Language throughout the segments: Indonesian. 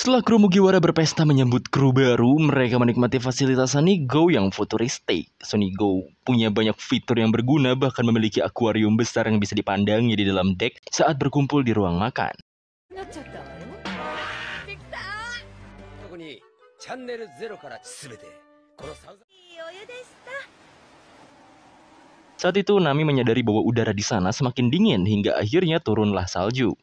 Setelah kru Mugiwara berpesta menyambut kru baru, mereka menikmati fasilitas Sonigo yang futuristik. Sonigo punya banyak fitur yang berguna, bahkan memiliki akuarium besar yang bisa dipandangnya di dalam deck saat berkumpul di ruang makan. Saat itu Nami menyadari bahwa udara di sana semakin dingin hingga akhirnya turunlah salju.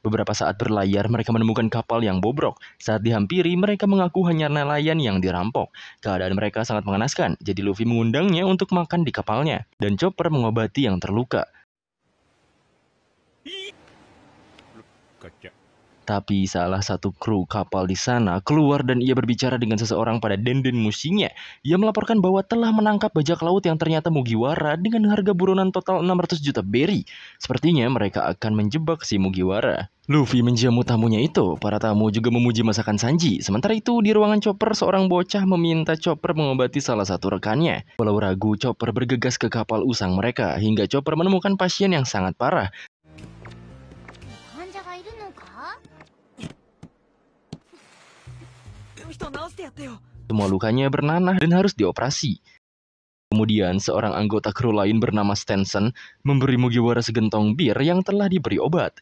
Beberapa saat berlayar, mereka menemukan kapal yang bobrok. Saat dihampiri, mereka mengaku hanya nelayan yang dirampok. Keadaan mereka sangat mengenaskan, jadi Luffy mengundangnya untuk makan di kapalnya. Dan Chopper mengobati yang terluka. Tapi salah satu kru kapal di sana keluar dan ia berbicara dengan seseorang pada Denden Mushinya. Ia melaporkan bahwa telah menangkap bajak laut yang ternyata Mugiwara dengan harga buronan total 600 juta berry. Sepertinya mereka akan menjebak si Mugiwara. Luffy menjamu tamunya itu. Para tamu juga memuji masakan Sanji. Sementara itu di ruangan Chopper, seorang bocah meminta Chopper mengobati salah satu rekannya. Walau ragu, Chopper bergegas ke kapal usang mereka hingga Chopper menemukan pasien yang sangat parah. Semua lukanya bernanah dan harus dioperasi. Kemudian seorang anggota kru lain bernama Stenson memberi Mugiwara segentong bir yang telah diberi obat.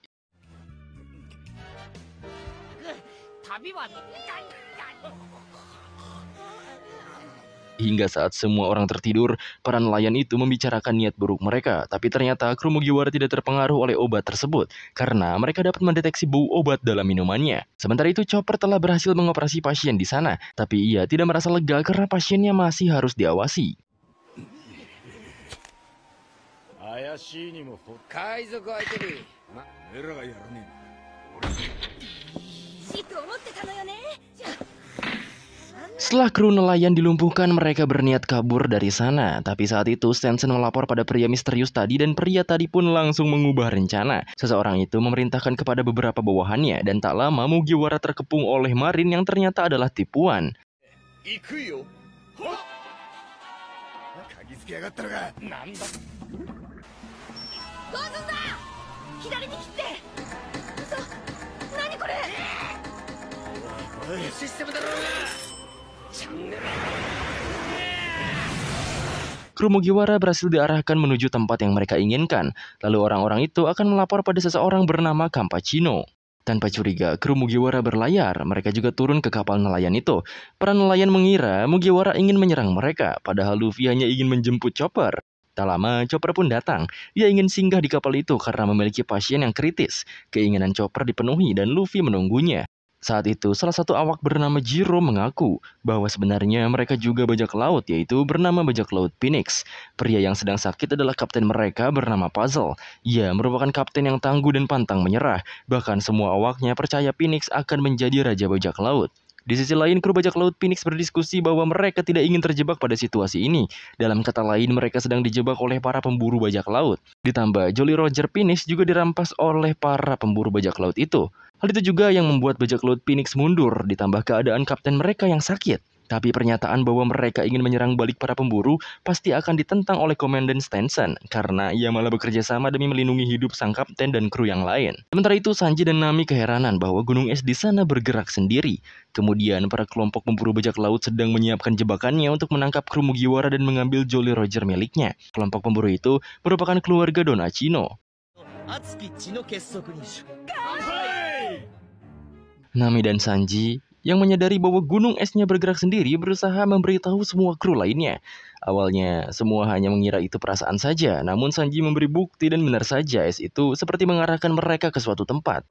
Hingga saat semua orang tertidur, para nelayan itu membicarakan niat buruk mereka. Tapi ternyata kru Mugiwara tidak terpengaruh oleh obat tersebut, karena mereka dapat mendeteksi bau obat dalam minumannya. Sementara itu, Chopper telah berhasil mengoperasi pasien di sana, tapi ia tidak merasa lega karena pasiennya masih harus diawasi. Setelah kru nelayan dilumpuhkan, mereka berniat kabur dari sana. Tapi saat itu Stenson melapor pada pria misterius tadi dan pria tadi pun langsung mengubah rencana. Seseorang itu memerintahkan kepada beberapa bawahannya dan tak lama Mugiwara terkepung oleh Marin yang ternyata adalah tipuan. Kru Mugiwara berhasil diarahkan menuju tempat yang mereka inginkan. Lalu orang-orang itu akan melapor pada seseorang bernama Campachino. Tanpa curiga, kru Mugiwara berlayar. Mereka juga turun ke kapal nelayan itu. Para nelayan mengira Mugiwara ingin menyerang mereka, padahal Luffy hanya ingin menjemput Chopper. Tak lama, Chopper pun datang. Dia ingin singgah di kapal itu karena memiliki pasien yang kritis. Keinginan Chopper dipenuhi dan Luffy menunggunya. Saat itu, salah satu awak bernama Jiro mengaku bahwa sebenarnya mereka juga bajak laut, yaitu bernama bajak laut Phoenix. Pria yang sedang sakit adalah kapten mereka bernama Puzzle. Ia merupakan kapten yang tangguh dan pantang menyerah. Bahkan semua awaknya percaya Phoenix akan menjadi raja bajak laut. Di sisi lain, kru bajak laut Phoenix berdiskusi bahwa mereka tidak ingin terjebak pada situasi ini. Dalam kata lain, mereka sedang dijebak oleh para pemburu bajak laut. Ditambah, Jolly Roger Phoenix juga dirampas oleh para pemburu bajak laut itu. Hal itu juga yang membuat bajak laut Phoenix mundur, ditambah keadaan kapten mereka yang sakit. Tapi pernyataan bahwa mereka ingin menyerang balik para pemburu pasti akan ditentang oleh Komandan Stenson, karena ia malah bekerja sama demi melindungi hidup sang kapten dan kru yang lain. Sementara itu, Sanji dan Nami keheranan bahwa gunung es di sana bergerak sendiri. Kemudian, para kelompok pemburu bajak laut sedang menyiapkan jebakannya untuk menangkap kru Mugiwara dan mengambil Jolly Roger miliknya. Kelompok pemburu itu merupakan keluarga Donachino. Nami dan Sanji yang menyadari bahwa gunung esnya bergerak sendiri berusaha memberitahu semua kru lainnya. Awalnya semua hanya mengira itu perasaan saja, namun Sanji memberi bukti dan benar saja es itu seperti mengarahkan mereka ke suatu tempat.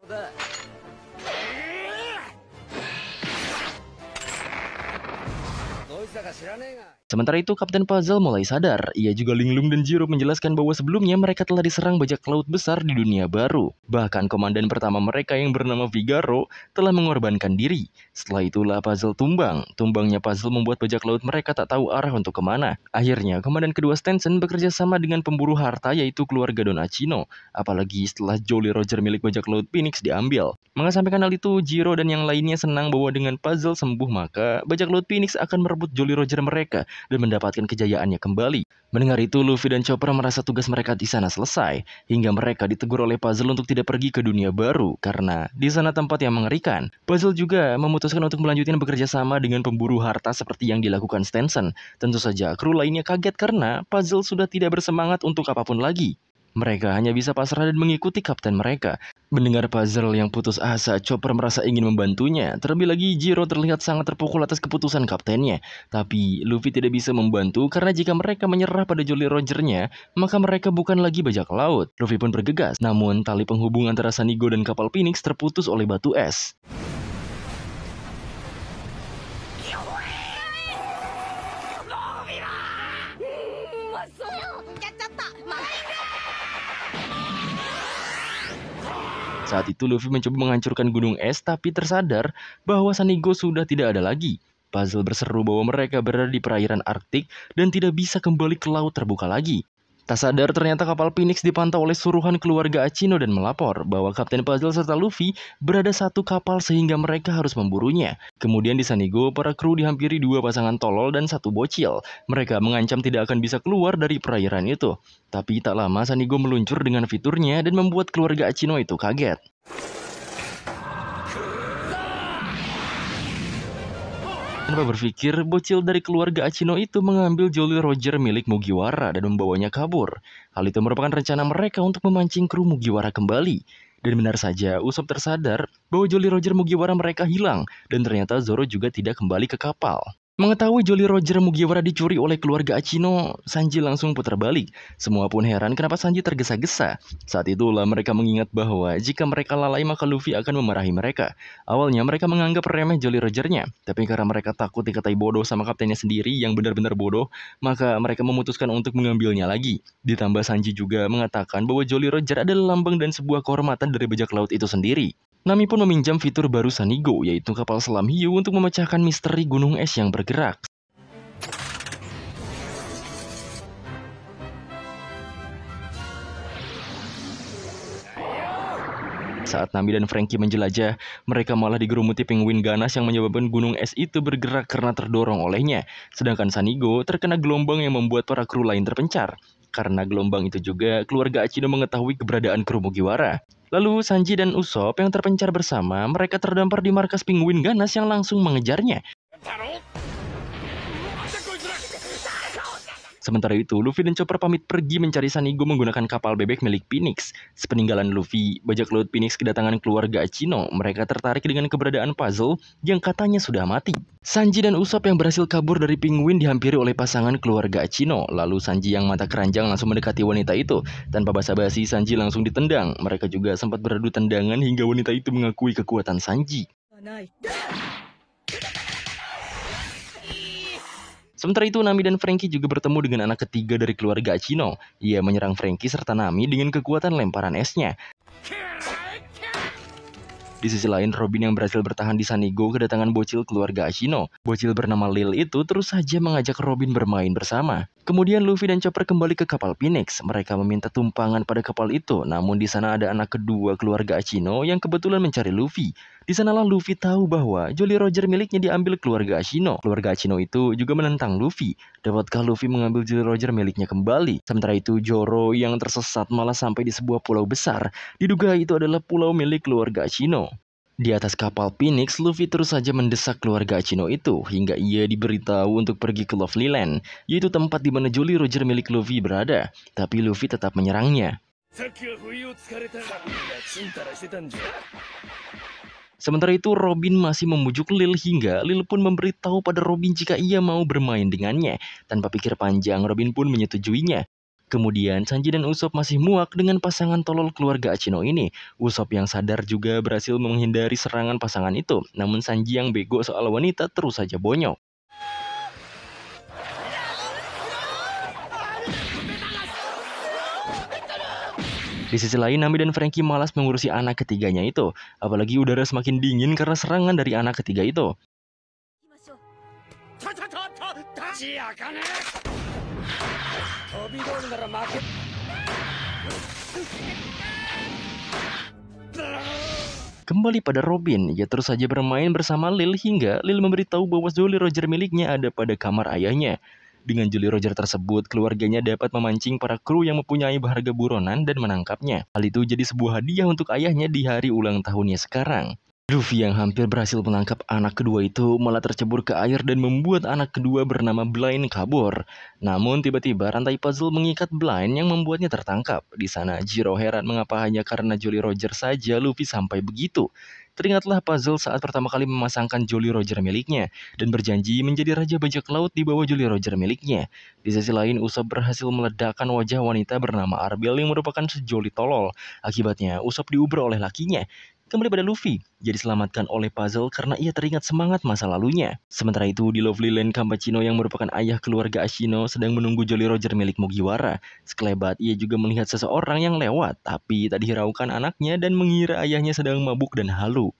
Sementara itu, Kapten Puzzle mulai sadar. Ia juga linglung dan Jiro menjelaskan bahwa sebelumnya mereka telah diserang bajak laut besar di dunia baru. Bahkan komandan pertama mereka yang bernama Figaro telah mengorbankan diri. Setelah itulah Puzzle tumbang. Tumbangnya Puzzle membuat bajak laut mereka tak tahu arah untuk kemana. Akhirnya, komandan kedua Stenson bekerja sama dengan pemburu harta yaitu keluarga Donachino. Apalagi setelah Jolly Roger milik bajak laut Phoenix diambil. Mengesampingkan hal itu, Jiro dan yang lainnya senang bahwa dengan puzzle sembuh maka bajak laut Phoenix akan merebut Jolly Roger mereka dan mendapatkan kejayaannya kembali. Mendengar itu, Luffy dan Chopper merasa tugas mereka di sana selesai, hingga mereka ditegur oleh puzzle untuk tidak pergi ke dunia baru karena di sana tempat yang mengerikan. Puzzle juga memutuskan untuk melanjutkan bekerja sama dengan pemburu harta seperti yang dilakukan Stenson. Tentu saja, kru lainnya kaget karena puzzle sudah tidak bersemangat untuk apapun lagi. Mereka hanya bisa pasrah dan mengikuti kapten mereka. Mendengar puzzle yang putus asa, Chopper merasa ingin membantunya. Terlebih lagi, Jiro terlihat sangat terpukul atas keputusan kaptennya. Tapi, Luffy tidak bisa membantu karena jika mereka menyerah pada Jolly Roger-nya, maka mereka bukan lagi bajak laut. Luffy pun bergegas, namun tali penghubung antara Sanigo dan kapal Phoenix terputus oleh batu es. Saat itu Luffy mencoba menghancurkan gunung es tapi tersadar bahwa Sanigo sudah tidak ada lagi. Puzzle berseru bahwa mereka berada di perairan Arktik dan tidak bisa kembali ke laut terbuka lagi. Tak sadar ternyata kapal Phoenix dipantau oleh suruhan keluarga Achino dan melapor bahwa Kapten Puzzle serta Luffy berada satu kapal sehingga mereka harus memburunya. Kemudian di Sanigo, para kru dihampiri dua pasangan tolol dan satu bocil. Mereka mengancam tidak akan bisa keluar dari perairan itu. Tapi tak lama Sanigo meluncur dengan fiturnya dan membuat keluarga Achino itu kaget. Tanpa berpikir, bocil dari keluarga Achino itu mengambil Jolly Roger milik Mugiwara dan membawanya kabur. Hal itu merupakan rencana mereka untuk memancing kru Mugiwara kembali. Dan benar saja, Usopp tersadar bahwa Jolly Roger Mugiwara mereka hilang, dan ternyata Zoro juga tidak kembali ke kapal. Mengetahui Jolly Roger Mugiwara dicuri oleh keluarga Achino, Sanji langsung putar balik. Semua pun heran kenapa Sanji tergesa-gesa. Saat itulah mereka mengingat bahwa jika mereka lalai maka Luffy akan memarahi mereka. Awalnya mereka menganggap remeh Jolly Roger-nya, tapi karena mereka takut dikatai bodoh sama kaptennya sendiri yang benar-benar bodoh, maka mereka memutuskan untuk mengambilnya lagi. Ditambah Sanji juga mengatakan bahwa Jolly Roger adalah lambang dan sebuah kehormatan dari bajak laut itu sendiri. Nami pun meminjam fitur baru Sanigo, yaitu kapal selam hiu untuk memecahkan misteri gunung es yang bergerak. Saat Nami dan Franky menjelajah, mereka malah digerumuti penguin ganas yang menyebabkan gunung es itu bergerak karena terdorong olehnya. Sedangkan Sanigo terkena gelombang yang membuat para kru lain terpencar. Karena gelombang itu juga, keluarga Achino mengetahui keberadaan kru Mugiwara. Lalu Sanji dan Usopp yang terpencar bersama, mereka terdampar di markas penguin ganas yang langsung mengejarnya. Sementara itu, Luffy dan Chopper pamit pergi mencari Sanigo menggunakan kapal bebek milik Phoenix. Sepeninggalan Luffy, bajak laut Phoenix kedatangan keluarga Achino. Mereka tertarik dengan keberadaan puzzle yang katanya sudah mati. Sanji dan Usopp yang berhasil kabur dari penguin dihampiri oleh pasangan keluarga Achino. Lalu Sanji yang mata keranjang langsung mendekati wanita itu. Tanpa basa-basi, Sanji langsung ditendang. Mereka juga sempat beradu tendangan hingga wanita itu mengakui kekuatan Sanji. Sementara itu, Nami dan Franky juga bertemu dengan anak ketiga dari keluarga Achino. Ia menyerang Franky serta Nami dengan kekuatan lemparan esnya. Di sisi lain, Robin yang berhasil bertahan di Sanigo kedatangan bocil keluarga Achino. Bocil bernama Lil itu terus saja mengajak Robin bermain bersama. Kemudian Luffy dan Chopper kembali ke kapal Phoenix. Mereka meminta tumpangan pada kapal itu, namun di sana ada anak kedua keluarga Achino yang kebetulan mencari Luffy. Di sanalah Luffy tahu bahwa Jolly Roger miliknya diambil keluarga Achino. Keluarga Achino itu juga menentang Luffy. Dapatkah Luffy mengambil Jolly Roger miliknya kembali? Sementara itu, Zoro yang tersesat malah sampai di sebuah pulau besar. Diduga itu adalah pulau milik keluarga Achino. Di atas kapal Phoenix, Luffy terus saja mendesak keluarga Achino itu hingga ia diberitahu untuk pergi ke Lovely Land, yaitu tempat di mana Jolly Roger milik Luffy berada. Tapi Luffy tetap menyerangnya. Sementara itu, Robin masih memujuk Lil hingga Lil pun memberitahu pada Robin jika ia mau bermain dengannya. Tanpa pikir panjang, Robin pun menyetujuinya. Kemudian Sanji dan Usopp masih muak dengan pasangan tolol keluarga Achino ini. Usopp yang sadar juga berhasil menghindari serangan pasangan itu. Namun Sanji yang bego soal wanita terus saja bonyok. Di sisi lain, Nami dan Franky malas mengurusi anak ketiganya itu. Apalagi udara semakin dingin karena serangan dari anak ketiga itu. kembali pada Robin. Ia terus saja bermain bersama Lil hingga Lil memberitahu bahwa Jolly Roger miliknya ada pada kamar ayahnya. Dengan Jolly Roger tersebut, keluarganya dapat memancing para kru yang mempunyai berharga buronan dan menangkapnya. Hal itu jadi sebuah hadiah untuk ayahnya di hari ulang tahunnya sekarang. Luffy yang hampir berhasil menangkap anak kedua itu malah tercebur ke air dan membuat anak kedua bernama Blind kabur. Namun tiba-tiba rantai puzzle mengikat Blind yang membuatnya tertangkap. Di sana Jiro heran mengapa hanya karena Jolly Roger saja Luffy sampai begitu. Teringatlah puzzle saat pertama kali memasangkan Jolly Roger miliknya dan berjanji menjadi raja bajak laut di bawah Jolly Roger miliknya. Di sisi lain, Usopp berhasil meledakkan wajah wanita bernama Arbel yang merupakan sejoli tolol. Akibatnya, Usopp diuber oleh lakinya. Kembali pada Luffy, jadi diselamatkan oleh puzzle karena ia teringat semangat masa lalunya. Sementara itu, di Lovely Land Kampachino yang merupakan ayah keluarga Ashino sedang menunggu Jolly Roger milik Mugiwara. Sekelebat, ia juga melihat seseorang yang lewat, tapi tak dihiraukan anaknya dan mengira ayahnya sedang mabuk dan halu.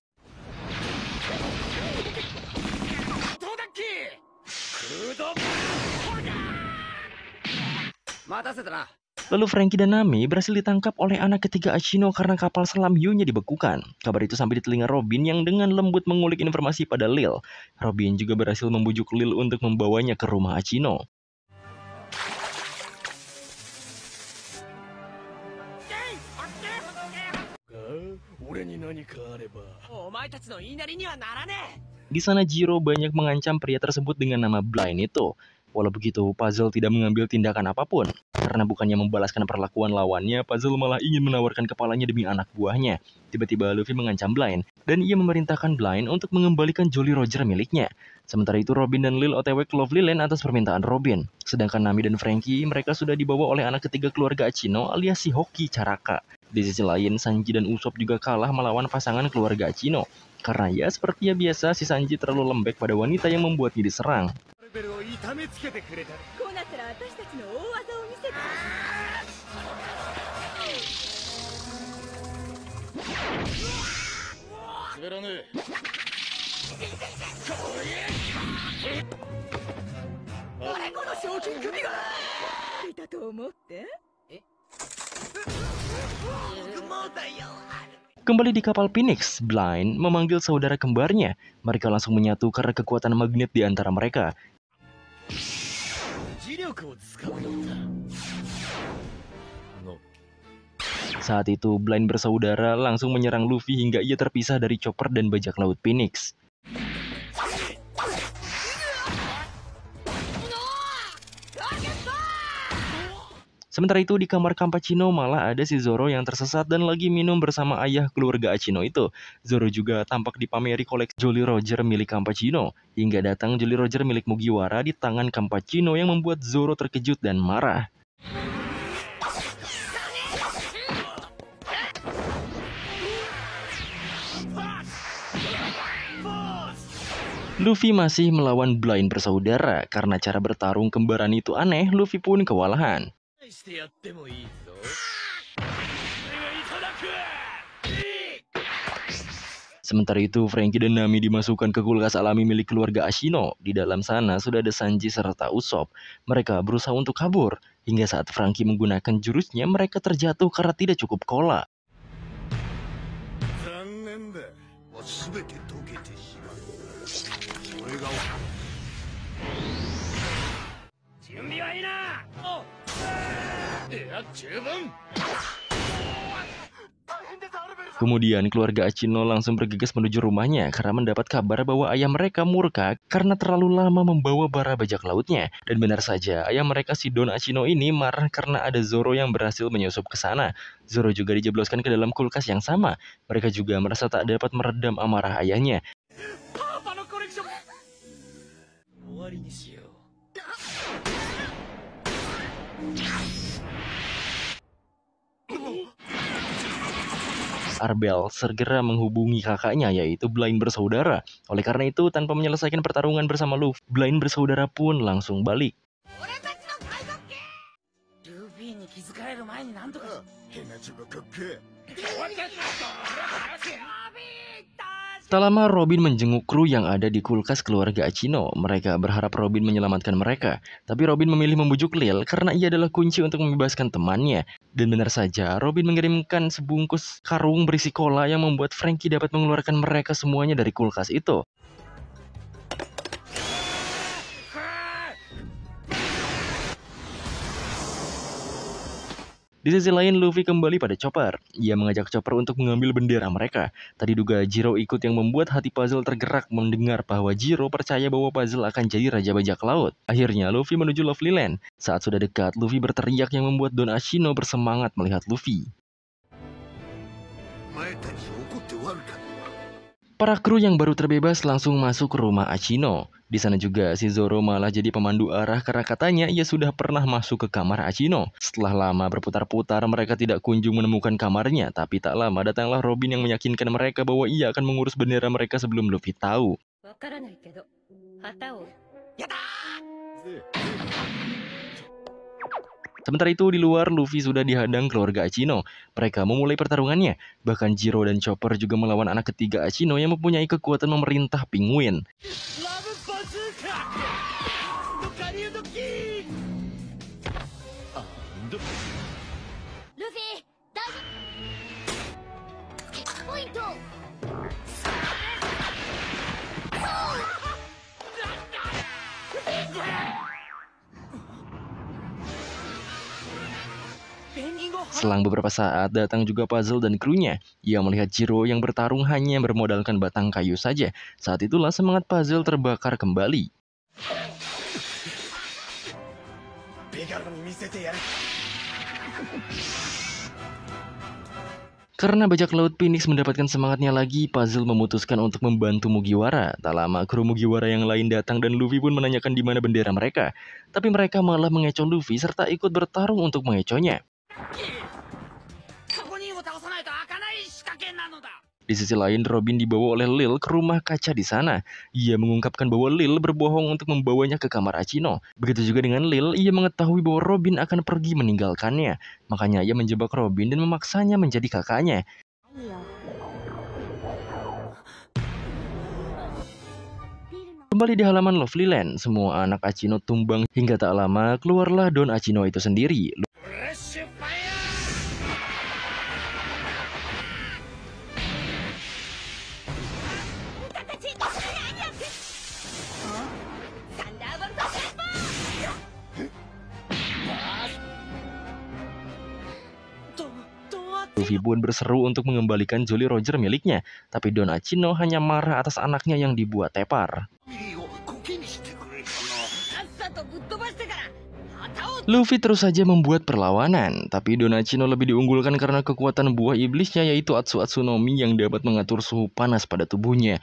Lalu Franky dan Nami berhasil ditangkap oleh anak ketiga Ashino karena kapal selam Yu-nya dibekukan. Kabar itu sampai di telinga Robin yang dengan lembut mengulik informasi pada Lil. Robin juga berhasil membujuk Lil untuk membawanya ke rumah Ashino. Di sana Jiro banyak mengancam pria tersebut dengan nama Blind itu. Walau begitu, Puzzle tidak mengambil tindakan apapun. Karena bukannya membalaskan perlakuan lawannya, Puzzle malah ingin menawarkan kepalanya demi anak buahnya. Tiba-tiba Luffy mengancam Blind, dan ia memerintahkan Blind untuk mengembalikan Jolly Roger miliknya. Sementara itu Robin dan Lil OTW ke Lovely Land atas permintaan Robin. Sedangkan Nami dan Franky, mereka sudah dibawa oleh anak ketiga keluarga Ashino alias si Hoki Caraka. Di sisi lain, Sanji dan Usopp juga kalah melawan pasangan keluarga Ashino. Karena ya seperti biasa, si Sanji terlalu lembek pada wanita yang membuatnya diserang. Kembali di kapal Phoenix, Blind memanggil saudara kembarnya. Mereka langsung menyatu karena kekuatan magnet di antara mereka. Saat itu, Blind bersaudara langsung menyerang Luffy hingga ia terpisah dari Chopper dan bajak laut Phoenix. Sementara itu di kamar Kampachino malah ada si Zoro yang tersesat dan lagi minum bersama ayah keluarga Ashino itu. Zoro juga tampak dipameri koleksi Jolly Roger milik Kampachino. Hingga datang Jolly Roger milik Mugiwara di tangan Kampachino yang membuat Zoro terkejut dan marah. Luffy masih melawan Blind bersaudara. Karena cara bertarung kembaran itu aneh, Luffy pun kewalahan. Sementara itu, Franky dan Nami dimasukkan ke kulkas alami milik keluarga Ashino. Di dalam sana sudah ada Sanji serta Usopp. Mereka berusaha untuk kabur. Hingga saat Franky menggunakan jurusnya, mereka terjatuh karena tidak cukup cola. Kemudian keluarga Ashino langsung bergegas menuju rumahnya karena mendapat kabar bahwa ayah mereka murka karena terlalu lama membawa bara bajak lautnya. Dan benar saja, ayah mereka si Don Ashino ini marah karena ada Zoro yang berhasil menyusup ke sana. Zoro juga dijebloskan ke dalam kulkas yang sama. Mereka juga merasa tak dapat meredam amarah ayahnya. Arbel segera menghubungi kakaknya yaitu Blind bersaudara. Oleh karena itu, tanpa menyelesaikan pertarungan bersama Luffy, Blind bersaudara pun langsung balik. Tak lama Robin menjenguk kru yang ada di kulkas keluarga Achino. Mereka berharap Robin menyelamatkan mereka. Tapi Robin memilih membujuk Lil karena ia adalah kunci untuk membebaskan temannya. Dan benar saja, Robin mengirimkan sebungkus karung berisi cola yang membuat Frankie dapat mengeluarkan mereka semuanya dari kulkas itu. Di sisi lain, Luffy kembali pada Chopper. Ia mengajak Chopper untuk mengambil bendera mereka. Tadi duga Zero ikut yang membuat hati Puzzle tergerak mendengar bahwa Zero percaya bahwa Puzzle akan jadi Raja Bajak Laut. Akhirnya, Luffy menuju Lovely Land. Saat sudah dekat, Luffy berteriak yang membuat Don Ashino bersemangat melihat Luffy. Para kru yang baru terbebas langsung masuk ke rumah Achino. Di sana juga si Zoro malah jadi pemandu arah karena katanya ia sudah pernah masuk ke kamar Achino. Setelah lama berputar-putar mereka tidak kunjung menemukan kamarnya, tapi tak lama datanglah Robin yang meyakinkan mereka bahwa ia akan mengurus bendera mereka sebelum Luffy tahu. Sementara itu di luar, Luffy sudah dihadang keluarga Achino. Mereka memulai pertarungannya. Bahkan Zero dan Chopper juga melawan anak ketiga Achino yang mempunyai kekuatan memerintah penguin. Selang beberapa saat, datang juga Puzzle dan krunya. Ia melihat Zero yang bertarung hanya bermodalkan batang kayu saja. Saat itulah semangat Puzzle terbakar kembali. Karena bajak laut Phoenix mendapatkan semangatnya lagi, Puzzle memutuskan untuk membantu Mugiwara. Tak lama, kru Mugiwara yang lain datang dan Luffy pun menanyakan di mana bendera mereka. Tapi mereka malah mengecoh Luffy serta ikut bertarung untuk mengecohnya. Di sisi lain, Robin dibawa oleh Lil ke rumah kaca di sana. Ia mengungkapkan bahwa Lil berbohong untuk membawanya ke kamar Achino. Begitu juga dengan Lil, ia mengetahui bahwa Robin akan pergi meninggalkannya. Makanya ia menjebak Robin dan memaksanya menjadi kakaknya. Kembali di halaman Lovely Land, semua anak Achino tumbang hingga tak lama keluarlah Don Achino itu sendiri. Luffy pun berseru untuk mengembalikan Jolly Roger miliknya, tapi Don Achino hanya marah atas anaknya yang dibuat tepar. Luffy terus saja membuat perlawanan, tapi Don Achino lebih diunggulkan karena kekuatan buah iblisnya yaitu Atsu Atsunomi yang dapat mengatur suhu panas pada tubuhnya.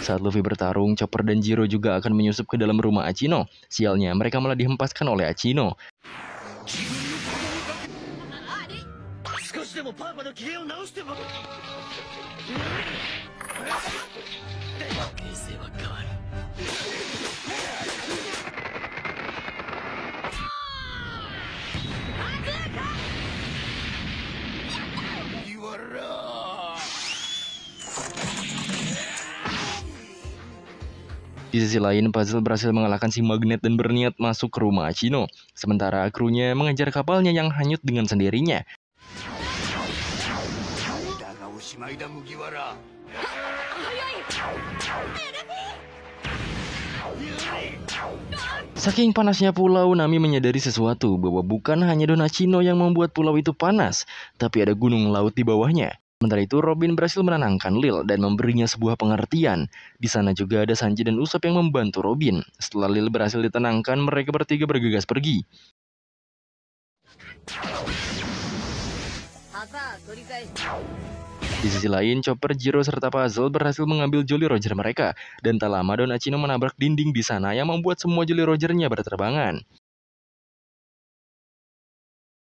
Saat Luffy bertarung, Chopper dan Zero juga akan menyusup ke dalam rumah Achino. Sialnya, mereka malah dihempaskan oleh Achino. Di sisi lain, Puzzle berhasil mengalahkan si Magnet dan berniat masuk ke rumah Achino. Sementara krunya mengejar kapalnya yang hanyut dengan sendirinya. Saking panasnya pulau, Nami menyadari sesuatu bahwa bukan hanya Don Achino yang membuat pulau itu panas, tapi ada gunung laut di bawahnya. Sementara itu, Robin berhasil menenangkan Lil dan memberinya sebuah pengertian. Di sana juga ada Sanji dan Usopp yang membantu Robin. Setelah Lil berhasil ditenangkan, mereka bertiga bergegas pergi. Di sisi lain, Chopper, Zero, serta Puzzle berhasil mengambil Jolly Roger mereka. Dan tak lama Don Achino menabrak dinding di sana yang membuat semua Jolly Rogernya berterbangan.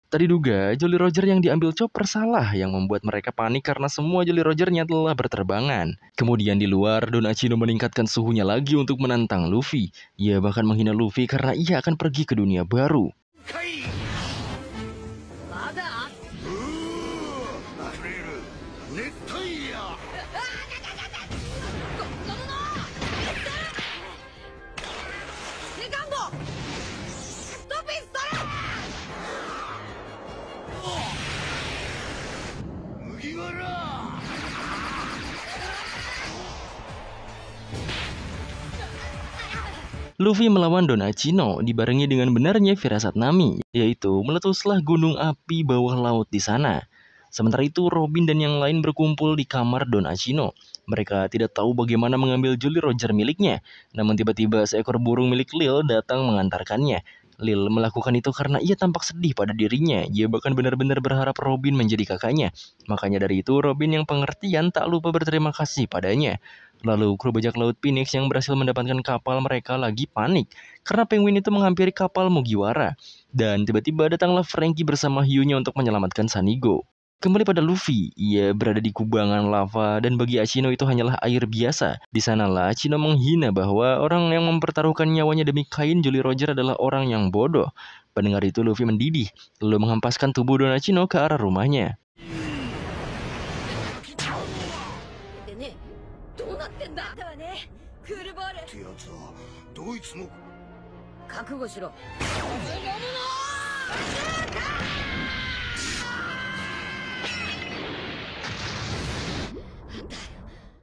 Tadi duga Jolly Roger yang diambil Chopper salah yang membuat mereka panik karena semua Jolly Rogernya telah berterbangan. Kemudian di luar, Don Achino meningkatkan suhunya lagi untuk menantang Luffy. Ia bahkan menghina Luffy karena ia akan pergi ke dunia baru. Luffy melawan Don Achino dibarengi dengan benarnya firasat Nami, yaitu meletuslah gunung api bawah laut di sana. Sementara itu, Robin dan yang lain berkumpul di kamar Don Achino. Mereka tidak tahu bagaimana mengambil Jolly Roger miliknya, namun tiba-tiba seekor burung milik Lil datang mengantarkannya. Lil melakukan itu karena ia tampak sedih pada dirinya. Ia bahkan benar-benar berharap Robin menjadi kakaknya. Makanya dari itu, Robin yang pengertian tak lupa berterima kasih padanya. Lalu kru bajak laut Phoenix yang berhasil mendapatkan kapal mereka lagi panik karena penguin itu menghampiri kapal Mugiwara. Dan tiba-tiba datanglah Franky bersama hiunya untuk menyelamatkan Sanigo. Kembali pada Luffy, ia berada di kubangan lava dan bagi Achino itu hanyalah air biasa. Di sanalah Achino menghina bahwa orang yang mempertaruhkan nyawanya demi kain Jolly Roger adalah orang yang bodoh. Pendengar itu Luffy mendidih, lalu menghempaskan tubuh Don Achino ke arah rumahnya.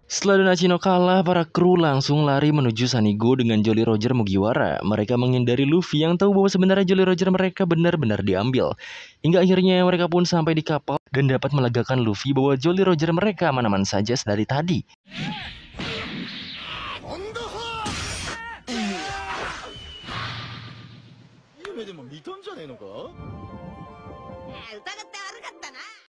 Setelah Don Achino kalah, para kru langsung lari menuju Sanigo dengan Jolly Roger Mugiwara. Mereka menghindari Luffy yang tahu bahwa sebenarnya Jolly Roger mereka benar-benar diambil. Hingga akhirnya mereka pun sampai di kapal dan dapat melegakan Luffy bahwa Jolly Roger mereka aman-aman saja dari tadi.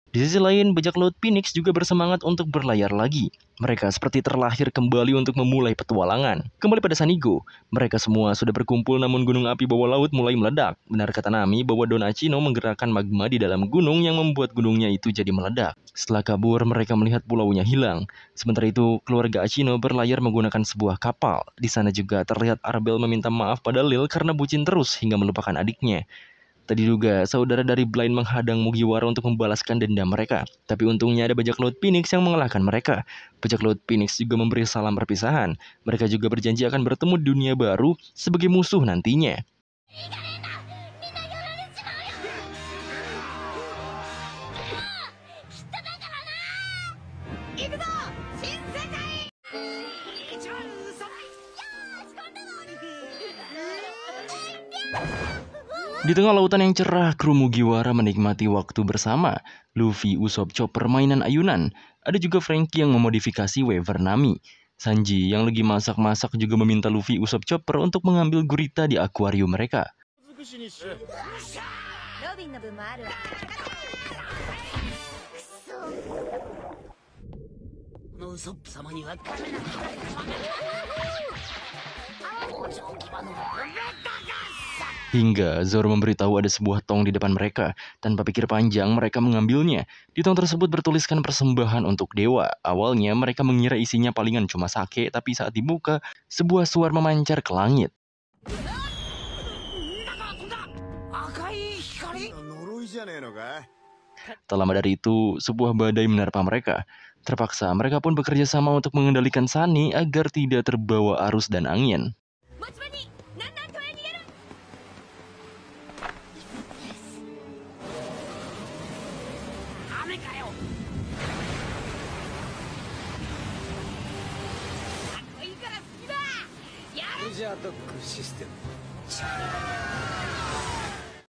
Di sisi lain, bajak laut Phoenix juga bersemangat untuk berlayar lagi. Mereka seperti terlahir kembali untuk memulai petualangan. Kembali pada Sanigo, mereka semua sudah berkumpul namun gunung api bawah laut mulai meledak. Benar kata Nami bahwa Don Achino menggerakkan magma di dalam gunung yang membuat gunungnya itu jadi meledak. Setelah kabur, mereka melihat pulaunya hilang. Sementara itu, keluarga Achino berlayar menggunakan sebuah kapal. Di sana juga terlihat Arbel meminta maaf pada Lil karena bucin terus hingga melupakan adiknya. Tadi juga saudara dari Blind menghadang Mugiwara untuk membalaskan dendam mereka. Tapi untungnya ada bajak laut Phoenix yang mengalahkan mereka. Bajak laut Phoenix juga memberi salam perpisahan. Mereka juga berjanji akan bertemu di dunia baru sebagai musuh nantinya. Di tengah lautan yang cerah, kru Mugiwara menikmati waktu bersama. Luffy, Usopp, Chopper mainan ayunan. Ada juga Franky yang memodifikasi waver Nami. Sanji yang lagi masak-masak juga meminta Luffy, Usopp, Chopper untuk mengambil gurita di akuarium mereka. Hingga Zoro memberitahu ada sebuah tong di depan mereka. Tanpa pikir panjang, mereka mengambilnya. Di tong tersebut bertuliskan persembahan untuk dewa. Awalnya mereka mengira isinya palingan cuma sake, tapi saat dibuka, sebuah suar memancar ke langit. Tak lama dari itu, sebuah badai menerpa mereka. Terpaksa, mereka pun bekerja sama untuk mengendalikan Sunny agar tidak terbawa arus dan angin.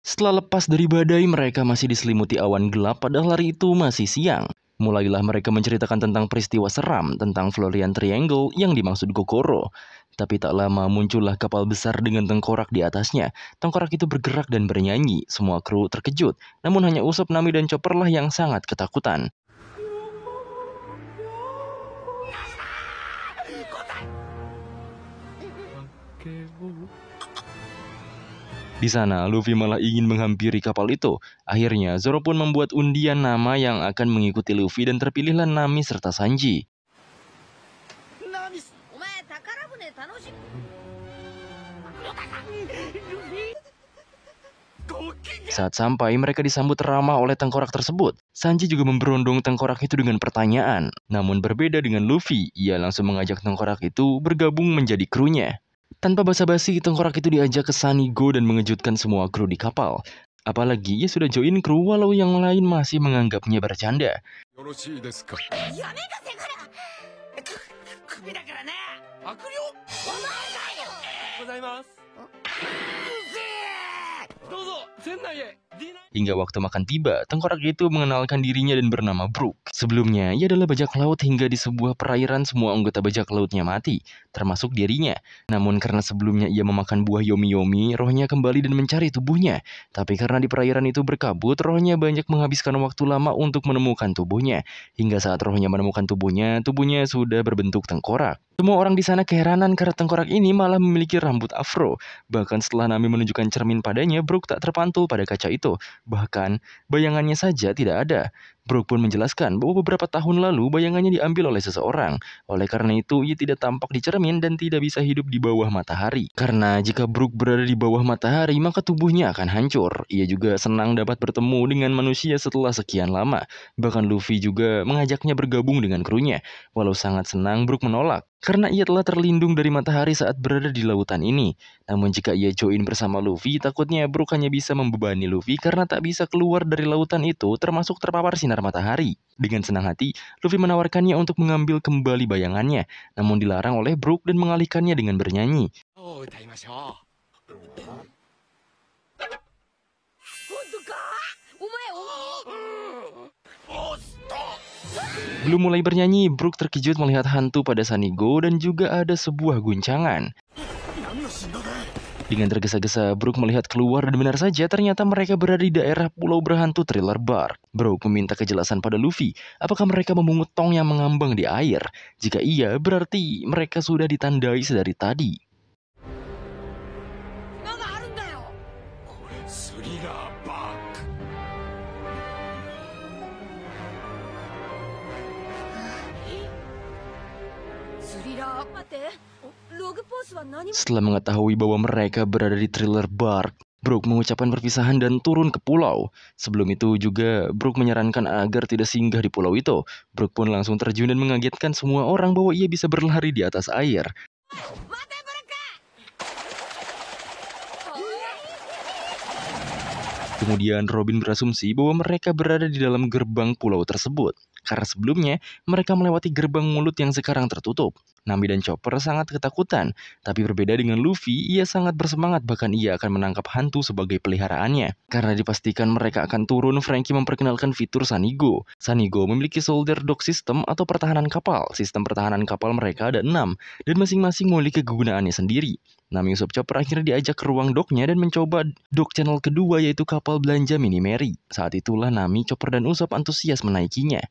Setelah lepas dari badai, mereka masih diselimuti awan gelap padahal hari itu masih siang. Mulailah mereka menceritakan tentang peristiwa seram tentang Florian Triangle yang dimaksud Kokoro. Tapi tak lama muncullah kapal besar dengan tengkorak di atasnya. Tengkorak itu bergerak dan bernyanyi. Semua kru terkejut. Namun hanya Usopp, Nami, dan Chopper lah yang sangat ketakutan. Di sana, Luffy malah ingin menghampiri kapal itu. Akhirnya, Zoro pun membuat undian nama yang akan mengikuti Luffy dan terpilihlah Nami serta Sanji. Saat sampai, mereka disambut ramah oleh tengkorak tersebut. Sanji juga memberondong tengkorak itu dengan pertanyaan. Namun berbeda dengan Luffy, ia langsung mengajak tengkorak itu bergabung menjadi krunya. Tanpa basa-basi, tengkorak itu diajak ke Sunny Go dan mengejutkan semua kru di kapal. Apalagi ia sudah join kru walau yang lain masih menganggapnya bercanda. Hingga waktu makan tiba, tengkorak itu mengenalkan dirinya dan bernama Brook. Sebelumnya, ia adalah bajak laut hingga di sebuah perairan semua anggota bajak lautnya mati, termasuk dirinya. Namun karena sebelumnya ia memakan buah yomi-yomi, rohnya kembali dan mencari tubuhnya. Tapi karena di perairan itu berkabut, rohnya banyak menghabiskan waktu lama untuk menemukan tubuhnya. Hingga saat rohnya menemukan tubuhnya sudah berbentuk tengkorak. Semua orang di sana keheranan karena tengkorak ini malah memiliki rambut afro. Bahkan setelah Nami menunjukkan cermin padanya, Brook tak terpantul pada kaca itu. Bahkan, bayangannya saja tidak ada. Brook pun menjelaskan bahwa beberapa tahun lalu bayangannya diambil oleh seseorang. Oleh karena itu, ia tidak tampak di cermin dan tidak bisa hidup di bawah matahari. Karena jika Brook berada di bawah matahari, maka tubuhnya akan hancur. Ia juga senang dapat bertemu dengan manusia setelah sekian lama. Bahkan Luffy juga mengajaknya bergabung dengan krunya. Walau sangat senang, Brook menolak. Karena ia telah terlindung dari matahari saat berada di lautan ini. Namun jika ia join bersama Luffy, takutnya Brook hanya bisa membebani Luffy karena tak bisa keluar dari lautan itu termasuk terpapar sinar matahari. Dengan senang hati, Luffy menawarkannya untuk mengambil kembali bayangannya, namun dilarang oleh Brook dan mengalihkannya dengan bernyanyi. Belum mulai bernyanyi, Brook terkejut melihat hantu pada Sunny Go dan juga ada sebuah guncangan. Dengan tergesa-gesa, Brook melihat keluar dan benar saja ternyata mereka berada di daerah pulau berhantu Thriller Bark. Brook meminta kejelasan pada Luffy, apakah mereka memungut tong yang mengambang di air? Jika iya, berarti mereka sudah ditandai sedari tadi. Setelah mengetahui bahwa mereka berada di Thriller Bark, Brook mengucapkan perpisahan dan turun ke pulau. Sebelum itu juga Brook menyarankan agar tidak singgah di pulau itu. Brook pun langsung terjun dan mengagetkan semua orang bahwa ia bisa berlari di atas air. Kemudian Robin berasumsi bahwa mereka berada di dalam gerbang pulau tersebut. Karena sebelumnya mereka melewati gerbang mulut yang sekarang tertutup. Nami dan Chopper sangat ketakutan, tapi berbeda dengan Luffy, ia sangat bersemangat bahkan ia akan menangkap hantu sebagai peliharaannya. Karena dipastikan mereka akan turun, Franky memperkenalkan fitur Sunny Go. Sunny Go memiliki Soldier Dock System atau pertahanan kapal. Sistem pertahanan kapal mereka ada 6, dan masing-masing memiliki kegunaannya sendiri. Nami Usopp Chopper akhirnya diajak ke ruang doknya dan mencoba dok channel kedua yaitu kapal belanja Mini Mary. Saat itulah Nami, Chopper, dan Usopp antusias menaikinya.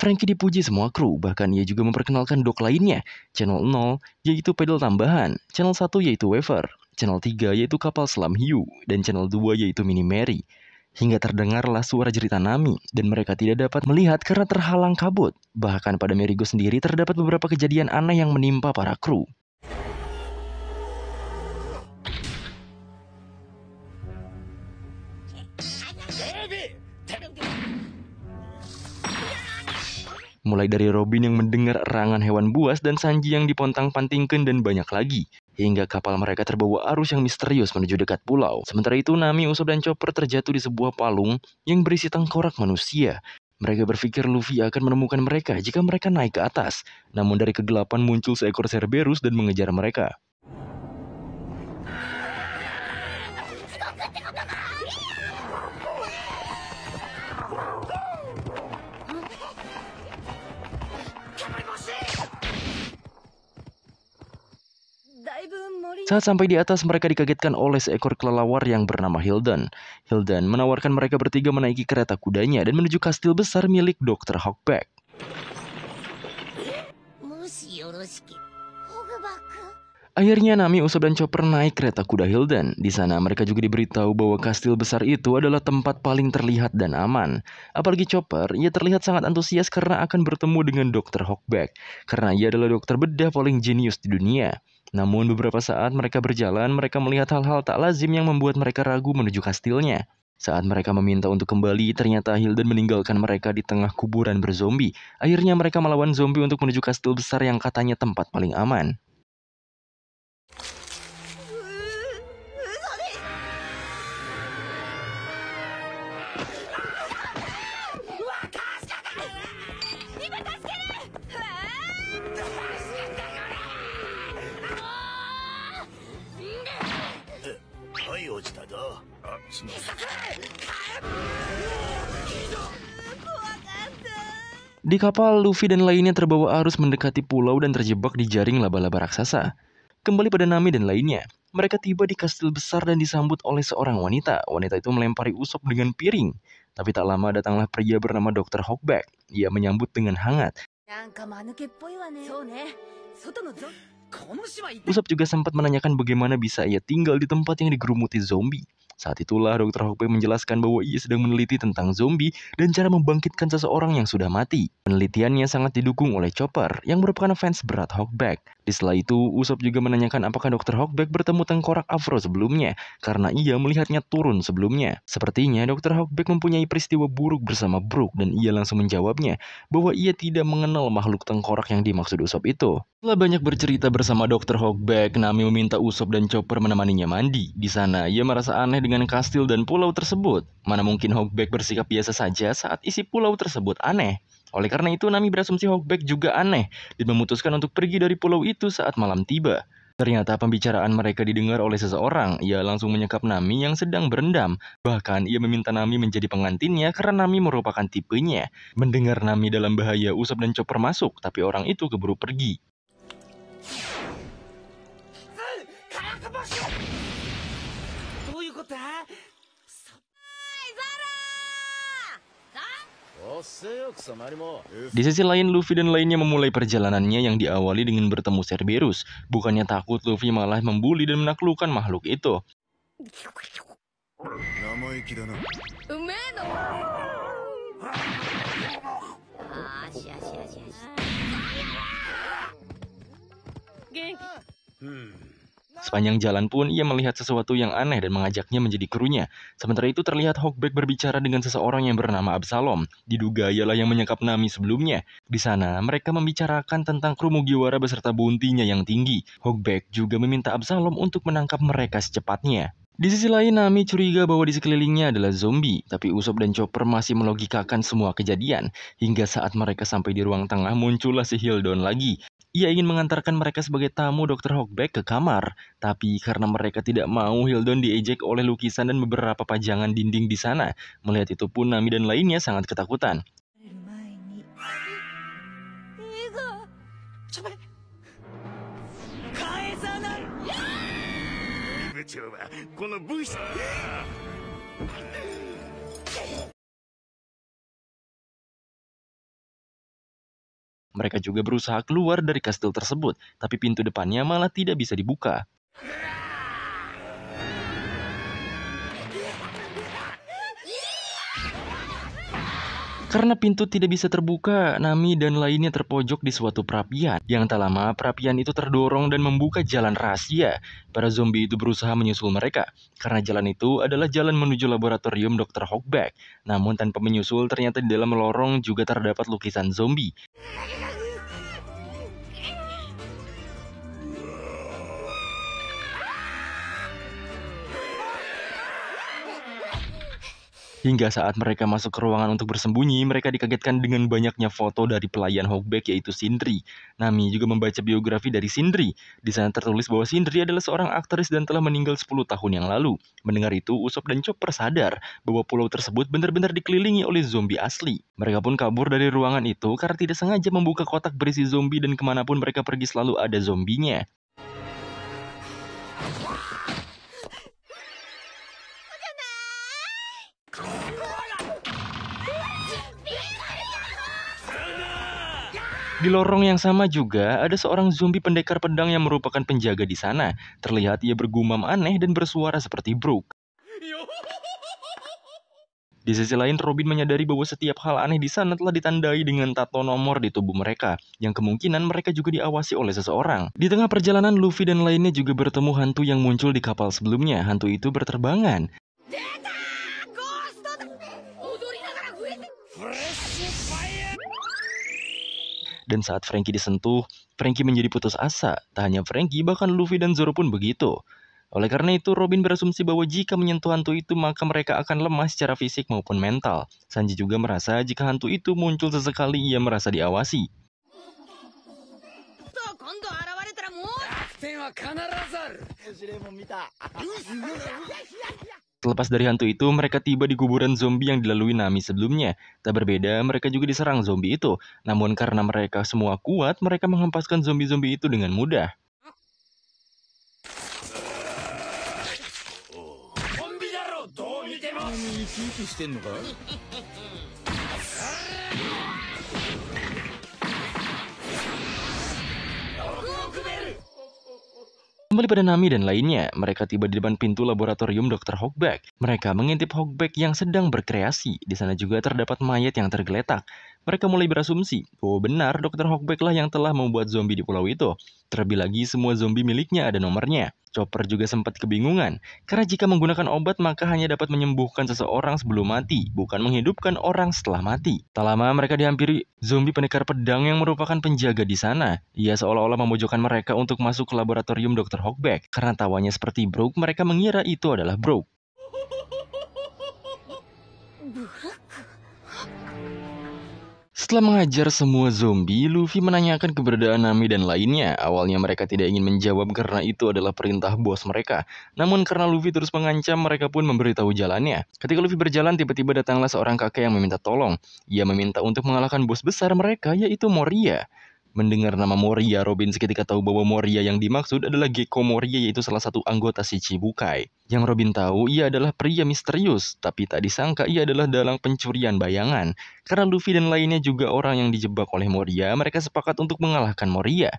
Franky dipuji semua kru, bahkan ia juga memperkenalkan dok lainnya. Channel 0 yaitu pedal tambahan, channel 1 yaitu waver, channel 3 yaitu kapal selam hiu, dan channel 2 yaitu Mini Mary. Hingga terdengarlah suara jeritan Nami, dan mereka tidak dapat melihat karena terhalang kabut. Bahkan pada Merigo sendiri terdapat beberapa kejadian aneh yang menimpa para kru. Mulai dari Robin yang mendengar erangan hewan buas dan Sanji yang dipontang-pantingkan dan banyak lagi. Hingga kapal mereka terbawa arus yang misterius menuju dekat pulau. Sementara itu Nami, Usopp, dan Chopper terjatuh di sebuah palung yang berisi tengkorak manusia. Mereka berpikir Luffy akan menemukan mereka jika mereka naik ke atas. Namun dari kegelapan muncul seekor Cerberus dan mengejar mereka. Saat sampai di atas, mereka dikagetkan oleh seekor kelelawar yang bernama Hilden. Hilden menawarkan mereka bertiga menaiki kereta kudanya dan menuju kastil besar milik Dr. Hawkback. Akhirnya Nami, Usopp, dan Chopper naik kereta kuda Hilden. Di sana mereka juga diberitahu bahwa kastil besar itu adalah tempat paling terlihat dan aman. Apalagi Chopper, ia terlihat sangat antusias karena akan bertemu dengan Dr. Hawkback. Karena ia adalah dokter bedah paling jenius di dunia. Namun beberapa saat mereka berjalan, mereka melihat hal-hal tak lazim yang membuat mereka ragu menuju kastilnya. Saat mereka meminta untuk kembali, ternyata Hilden meninggalkan mereka di tengah kuburan berzombie. Akhirnya mereka melawan zombie untuk menuju kastil besar yang katanya tempat paling aman. Di kapal, Luffy dan lainnya terbawa arus mendekati pulau dan terjebak di jaring laba-laba raksasa. Kembali pada Nami dan lainnya, mereka tiba di kastil besar dan disambut oleh seorang wanita. Wanita itu melempari Usopp dengan piring. Tapi tak lama datanglah pria bernama Dr. Hawkback. Ia menyambut dengan hangat. Usopp juga sempat menanyakan bagaimana bisa ia tinggal di tempat yang digerumuti zombie. Saat itulah Dr. Hawkback menjelaskan bahwa ia sedang meneliti tentang zombie dan cara membangkitkan seseorang yang sudah mati. Penelitiannya sangat didukung oleh Chopper yang merupakan fans berat Hawkback. Di setelah itu, Usopp juga menanyakan apakah Dr. Hawkback bertemu tengkorak Afro sebelumnya, karena ia melihatnya turun sebelumnya. Sepertinya Dr. Hawkback mempunyai peristiwa buruk bersama Brook dan ia langsung menjawabnya bahwa ia tidak mengenal makhluk tengkorak yang dimaksud Usopp itu. Setelah banyak bercerita bersama Dr. Hawkback, Nami meminta Usopp dan Chopper menemaninya mandi. Di sana, ia merasa aneh dengan kastil dan pulau tersebut. Mana mungkin Hawkback bersikap biasa saja saat isi pulau tersebut aneh. Oleh karena itu, Nami berasumsi Hawkback juga aneh dan memutuskan untuk pergi dari pulau itu saat malam tiba. Ternyata pembicaraan mereka didengar oleh seseorang. Ia langsung menyekap Nami yang sedang berendam. Bahkan ia meminta Nami menjadi pengantinnya karena Nami merupakan tipenya. Mendengar Nami dalam bahaya, Usopp dan Chopper masuk, tapi orang itu keburu pergi. Di sisi lain, Luffy dan lainnya memulai perjalanannya yang diawali dengan bertemu Cerberus. Bukannya takut, Luffy malah membuli dan menaklukkan makhluk itu. Sepanjang jalan pun ia melihat sesuatu yang aneh dan mengajaknya menjadi krunya. Sementara itu terlihat Hawkback berbicara dengan seseorang yang bernama Absalom. Diduga ialah yang menyekap Nami sebelumnya. Di sana mereka membicarakan tentang kru Mugiwara beserta bounty-nya yang tinggi. Hawkback juga meminta Absalom untuk menangkap mereka secepatnya. Di sisi lain, Nami curiga bahwa di sekelilingnya adalah zombie, tapi Usopp dan Chopper masih melogikakan semua kejadian. Hingga saat mereka sampai di ruang tengah, muncullah si Hildon lagi. Ia ingin mengantarkan mereka sebagai tamu Dr. Hawkback ke kamar, tapi karena mereka tidak mau, Hildon diejek oleh lukisan dan beberapa pajangan dinding di sana. Melihat itu pun, Nami dan lainnya sangat ketakutan. Mereka juga berusaha keluar dari kastil tersebut, tapi pintu depannya malah tidak bisa dibuka. Karena pintu tidak bisa terbuka, Nami dan lainnya terpojok di suatu perapian. Yang tak lama, perapian itu terdorong dan membuka jalan rahasia. Para zombie itu berusaha menyusul mereka, karena jalan itu adalah jalan menuju laboratorium Dr. Hawkback. Namun tanpa menyusul, ternyata di dalam lorong juga terdapat lukisan zombie. Hingga saat mereka masuk ke ruangan untuk bersembunyi, mereka dikagetkan dengan banyaknya foto dari pelayan Hawkback yaitu Sindri. Nami juga membaca biografi dari Sindri. Di sana tertulis bahwa Sindri adalah seorang aktris dan telah meninggal 10 tahun yang lalu. Mendengar itu, Usopp dan Chopper sadar bahwa pulau tersebut benar-benar dikelilingi oleh zombie asli. Mereka pun kabur dari ruangan itu karena tidak sengaja membuka kotak berisi zombie dan kemanapun mereka pergi selalu ada zombinya. Di lorong yang sama juga, ada seorang zombie pendekar pedang yang merupakan penjaga di sana. Terlihat ia bergumam aneh dan bersuara seperti Brook. Di sisi lain, Robin menyadari bahwa setiap hal aneh di sana telah ditandai dengan tato nomor di tubuh mereka, yang kemungkinan mereka juga diawasi oleh seseorang. Di tengah perjalanan, Luffy dan lainnya juga bertemu hantu yang muncul di kapal sebelumnya. Hantu itu berterbangan. Dan saat Franky disentuh, Franky menjadi putus asa. Tak hanya Franky, bahkan Luffy dan Zoro pun begitu. Oleh karena itu, Robin berasumsi bahwa jika menyentuh hantu itu, maka mereka akan lemah secara fisik maupun mental. Sanji juga merasa jika hantu itu muncul sesekali, ia merasa diawasi. Terlepas dari hantu itu, mereka tiba di kuburan zombie yang dilalui Nami sebelumnya. Tak berbeda, mereka juga diserang zombie itu. Namun karena mereka semua kuat, mereka menghempaskan zombie-zombie itu dengan mudah. Kembali pada Nami dan lainnya, mereka tiba di depan pintu laboratorium Dr. Hogback. Mereka mengintip Hogback yang sedang berkreasi. Di sana juga terdapat mayat yang tergeletak. Mereka mulai berasumsi bahwa benar Dr. Hogback lah yang telah membuat zombie di pulau itu. Terlebih lagi semua zombie miliknya ada nomornya. Chopper juga sempat kebingungan, karena jika menggunakan obat maka hanya dapat menyembuhkan seseorang sebelum mati, bukan menghidupkan orang setelah mati. Tak lama mereka dihampiri zombie pendekar pedang yang merupakan penjaga di sana. Ia seolah-olah memojokkan mereka untuk masuk ke laboratorium Dr. Hogback. Karena tawanya seperti Brook, mereka mengira itu adalah Brook. Setelah mengajar semua zombie, Luffy menanyakan keberadaan Nami dan lainnya. Awalnya mereka tidak ingin menjawab karena itu adalah perintah bos mereka. Namun karena Luffy terus mengancam, mereka pun memberitahu jalannya. Ketika Luffy berjalan, tiba-tiba datanglah seorang kakek yang meminta tolong. Ia meminta untuk mengalahkan bos besar mereka, yaitu Moria. Mendengar nama Moria, Robin seketika tahu bahwa Moria yang dimaksud adalah Gekko Moria, yaitu salah satu anggota Shichibukai. Yang Robin tahu, ia adalah pria misterius, tapi tak disangka ia adalah dalang pencurian bayangan. Karena Luffy dan lainnya juga orang yang dijebak oleh Moria, mereka sepakat untuk mengalahkan Moria.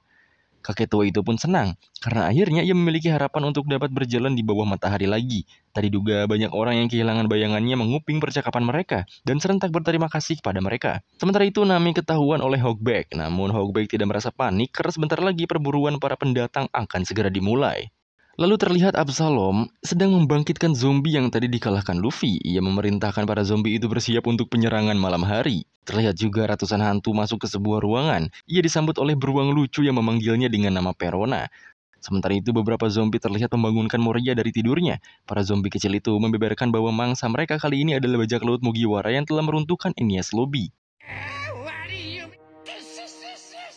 Kakek tua itu pun senang, karena akhirnya ia memiliki harapan untuk dapat berjalan di bawah matahari lagi. Tadi juga banyak orang yang kehilangan bayangannya menguping percakapan mereka, dan serentak berterima kasih kepada mereka. Sementara itu Nami ketahuan oleh Hogback, namun Hogback tidak merasa panik karena sebentar lagi perburuan para pendatang akan segera dimulai. Lalu terlihat Absalom sedang membangkitkan zombie yang tadi dikalahkan Luffy. Ia memerintahkan para zombie itu bersiap untuk penyerangan malam hari. Terlihat juga ratusan hantu masuk ke sebuah ruangan. Ia disambut oleh beruang lucu yang memanggilnya dengan nama Perona. Sementara itu beberapa zombie terlihat membangunkan Moria dari tidurnya. Para zombie kecil itu membeberkan bahwa mangsa mereka kali ini adalah bajak laut Mugiwara yang telah meruntuhkan Enies Lobby.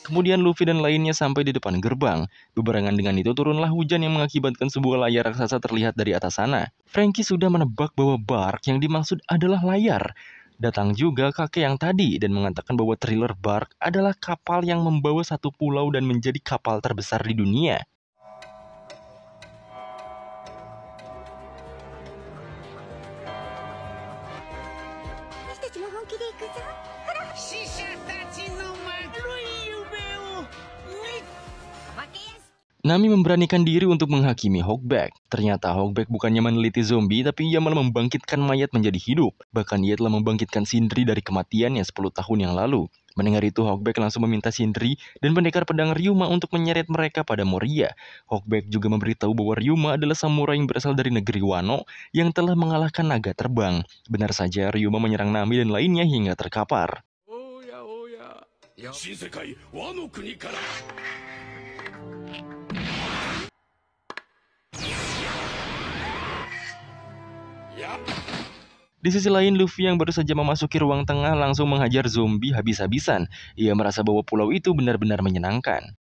Kemudian Luffy dan lainnya sampai di depan gerbang. Bebarengan dengan itu turunlah hujan yang mengakibatkan sebuah layar raksasa terlihat dari atas sana. Franky sudah menebak bahwa bark yang dimaksud adalah layar. Datang juga kakek yang tadi dan mengatakan bahwa Thriller Bark adalah kapal yang membawa satu pulau dan menjadi kapal terbesar di dunia. Nami memberanikan diri untuk menghakimi Hogback. Ternyata Hogback bukannya meneliti zombie, tapi ia malah membangkitkan mayat menjadi hidup. Bahkan ia telah membangkitkan Sindri dari kematiannya 10 tahun yang lalu. Mendengar itu, Hogback langsung meminta Sindri dan pendekar pedang Ryuma untuk menyeret mereka pada Moria. Hogback juga memberitahu bahwa Ryuma adalah samurai yang berasal dari negeri Wano yang telah mengalahkan naga terbang. Benar saja, Ryuma menyerang Nami dan lainnya hingga terkapar. Di sisi lain, Luffy yang baru saja memasuki ruang tengah langsung menghajar zombie habis-habisan. Ia merasa bahwa pulau itu benar-benar menyenangkan.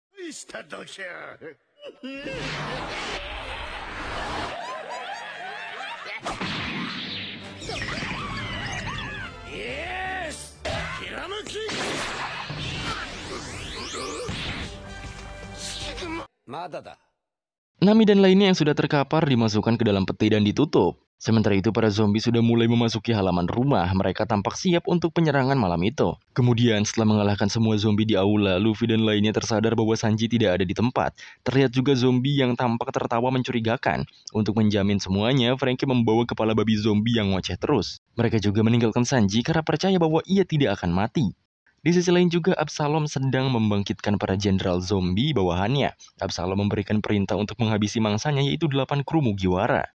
Nami dan lainnya yang sudah terkapar dimasukkan ke dalam peti dan ditutup. Sementara itu para zombie sudah mulai memasuki halaman rumah. Mereka tampak siap untuk penyerangan malam itu. Kemudian setelah mengalahkan semua zombie di aula, Luffy dan lainnya tersadar bahwa Sanji tidak ada di tempat. Terlihat juga zombie yang tampak tertawa mencurigakan. Untuk menjamin semuanya, Franky membawa kepala babi zombie yang ngoceh terus. Mereka juga meninggalkan Sanji karena percaya bahwa ia tidak akan mati. Di sisi lain juga Absalom sedang membangkitkan para jenderal zombie bawahannya. Absalom memberikan perintah untuk menghabisi mangsanya yaitu 8 kru Mugiwara.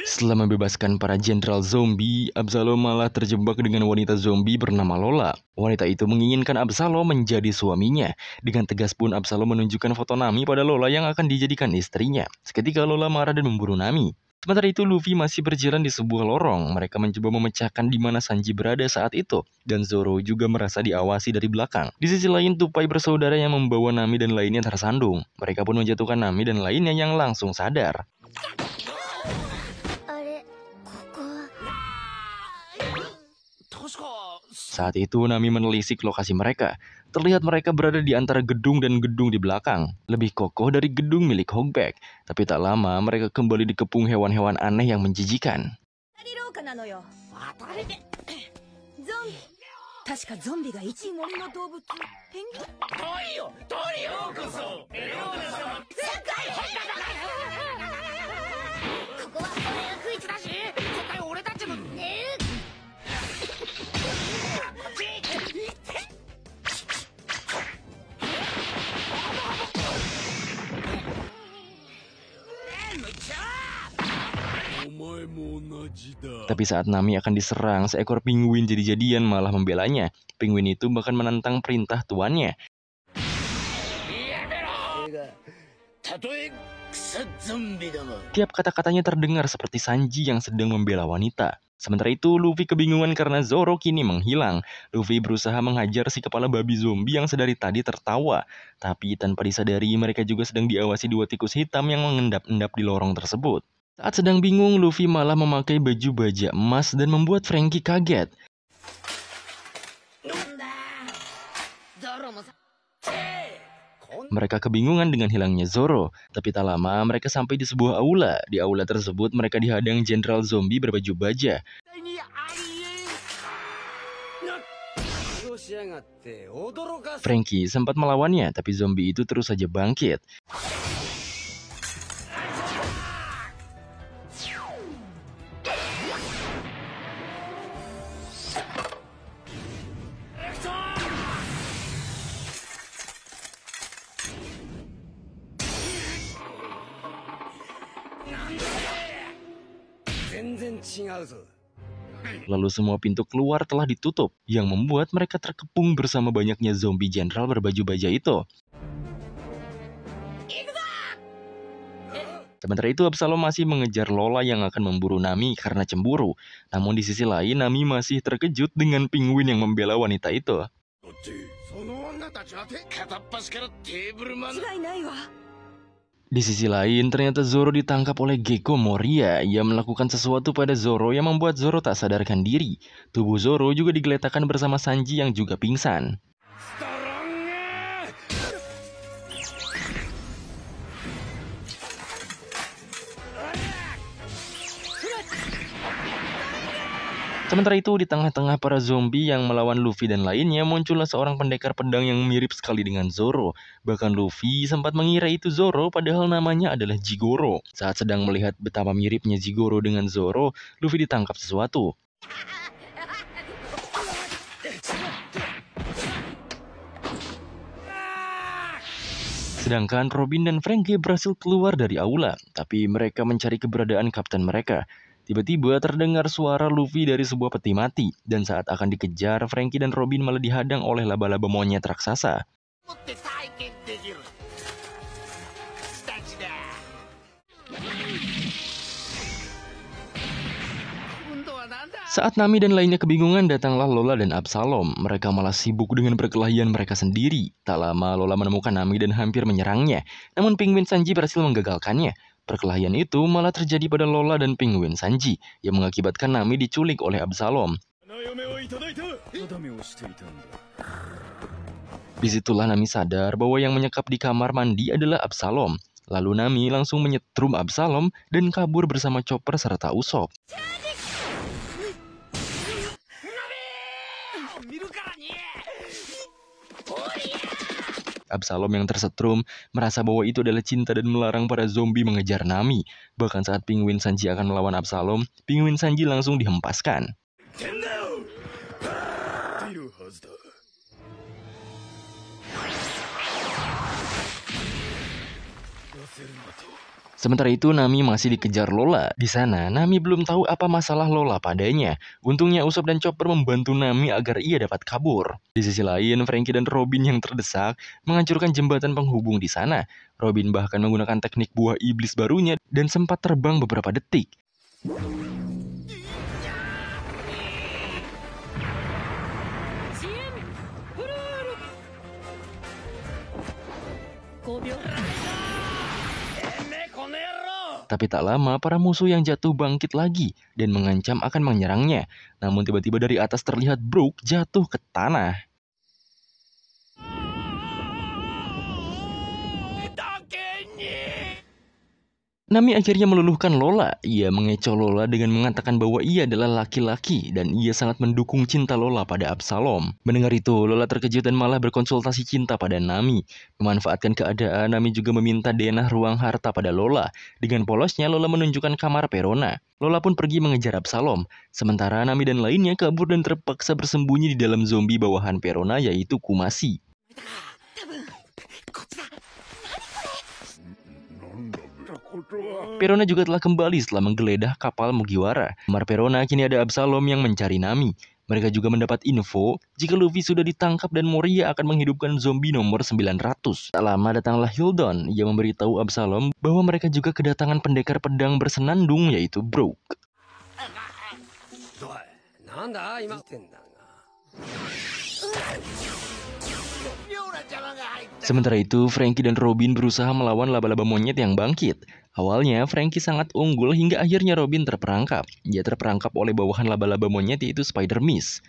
Setelah membebaskan para jenderal zombie, Absalom malah terjebak dengan wanita zombie bernama Lola. Wanita itu menginginkan Absalom menjadi suaminya. Dengan tegas pun Absalom menunjukkan foto Nami pada Lola yang akan dijadikan istrinya. Seketika Lola marah dan memburu Nami. Sementara itu Luffy masih berjalan di sebuah lorong. Mereka mencoba memecahkan di mana Sanji berada saat itu. Dan Zoro juga merasa diawasi dari belakang. Di sisi lain Tupai bersaudara yang membawa Nami dan lainnya tersandung. Mereka pun menjatuhkan Nami dan lainnya yang langsung sadar. Saat itu Nami menelisik lokasi mereka. Terlihat mereka berada di antara gedung dan gedung di belakang. Lebih kokoh dari gedung milik Hogback. Tapi tak lama mereka kembali dikepung hewan-hewan aneh yang menjijikan. Tapi saat Nami akan diserang, seekor penguin jadi-jadian malah membelanya. Penguin itu bahkan menentang perintah tuannya. Tiap kata-katanya terdengar seperti Sanji yang sedang membela wanita. Sementara itu, Luffy kebingungan karena Zoro kini menghilang. Luffy berusaha menghajar si kepala babi zombie yang sedari tadi tertawa. Tapi tanpa disadari, mereka juga sedang diawasi 2 tikus hitam yang mengendap-endap di lorong tersebut. Saat sedang bingung, Luffy malah memakai baju baja emas dan membuat Franky kaget. Mereka kebingungan dengan hilangnya Zoro, tapi tak lama mereka sampai di sebuah aula. Di aula tersebut mereka dihadang jenderal zombie berbaju baja. Franky sempat melawannya, tapi zombie itu terus saja bangkit. Lalu semua pintu keluar telah ditutup, yang membuat mereka terkepung bersama banyaknya zombie jenderal berbaju baja itu. Sementara itu Absalom masih mengejar Lola yang akan memburu Nami karena cemburu. Namun di sisi lain Nami masih terkejut dengan penguin yang membela wanita itu. Di sisi lain ternyata Zoro ditangkap oleh Gekko Moria. Ia melakukan sesuatu pada Zoro yang membuat Zoro tak sadarkan diri. Tubuh Zoro juga digeletakkan bersama Sanji yang juga pingsan. Sementara itu, di tengah-tengah para zombie yang melawan Luffy dan lainnya, muncullah seorang pendekar pedang yang mirip sekali dengan Zoro. Bahkan Luffy sempat mengira itu Zoro, padahal namanya adalah Jigoro. Saat sedang melihat betapa miripnya Jigoro dengan Zoro, Luffy ditangkap sesuatu. Sedangkan Robin dan Franky berhasil keluar dari aula, tapi mereka mencari keberadaan kapten mereka. Tiba-tiba terdengar suara Luffy dari sebuah peti mati, dan saat akan dikejar, Franky dan Robin malah dihadang oleh laba-laba monyet raksasa. Saat Nami dan lainnya kebingungan, datanglah Lola dan Absalom. Mereka malah sibuk dengan perkelahian mereka sendiri. Tak lama Lola menemukan Nami dan hampir menyerangnya, namun penguin Sanji berhasil menggagalkannya. Perkelahian itu malah terjadi pada Lola dan penguin Sanji, yang mengakibatkan Nami diculik oleh Absalom. Disitulah Nami sadar bahwa yang menyekap di kamar mandi adalah Absalom. Lalu Nami langsung menyetrum Absalom dan kabur bersama Chopper serta Usopp. Absalom yang tersetrum merasa bahwa itu adalah cinta dan melarang para zombie mengejar Nami. Bahkan saat Penguin Sanji akan melawan Absalom, Penguin Sanji langsung dihempaskan. Sementara itu Nami masih dikejar Lola. Di sana Nami belum tahu apa masalah Lola padanya. Untungnya Usopp dan Chopper membantu Nami agar ia dapat kabur. Di sisi lain, Franky dan Robin yang terdesak menghancurkan jembatan penghubung di sana. Robin bahkan menggunakan teknik buah iblis barunya dan sempat terbang beberapa detik. Tapi tak lama, para musuh yang jatuh bangkit lagi dan mengancam akan menyerangnya. Namun tiba-tiba dari atas terlihat Brook jatuh ke tanah. Nami akhirnya meluluhkan Lola. Ia mengecoh Lola dengan mengatakan bahwa ia adalah laki-laki dan ia sangat mendukung cinta Lola pada Absalom. Mendengar itu, Lola terkejut dan malah berkonsultasi cinta pada Nami. Memanfaatkan keadaan, Nami juga meminta denah ruang harta pada Lola. Dengan polosnya, Lola menunjukkan kamar Perona. Lola pun pergi mengejar Absalom. Sementara Nami dan lainnya kabur dan terpaksa bersembunyi di dalam zombie bawahan Perona, yaitu Kumasi. Perona juga telah kembali setelah menggeledah kapal Mugiwara. Kamar Perona kini ada Absalom yang mencari Nami. Mereka juga mendapat info jika Luffy sudah ditangkap dan Moria akan menghidupkan zombie nomor 900. Tak lama datanglah Hildon yang memberitahu Absalom bahwa mereka juga kedatangan pendekar pedang bersenandung yaitu Brook. Sementara itu, Franky dan Robin berusaha melawan laba-laba monyet yang bangkit. Awalnya, Franky sangat unggul hingga akhirnya Robin terperangkap. Dia terperangkap oleh bawahan laba-laba monyet yaitu Spider Mist.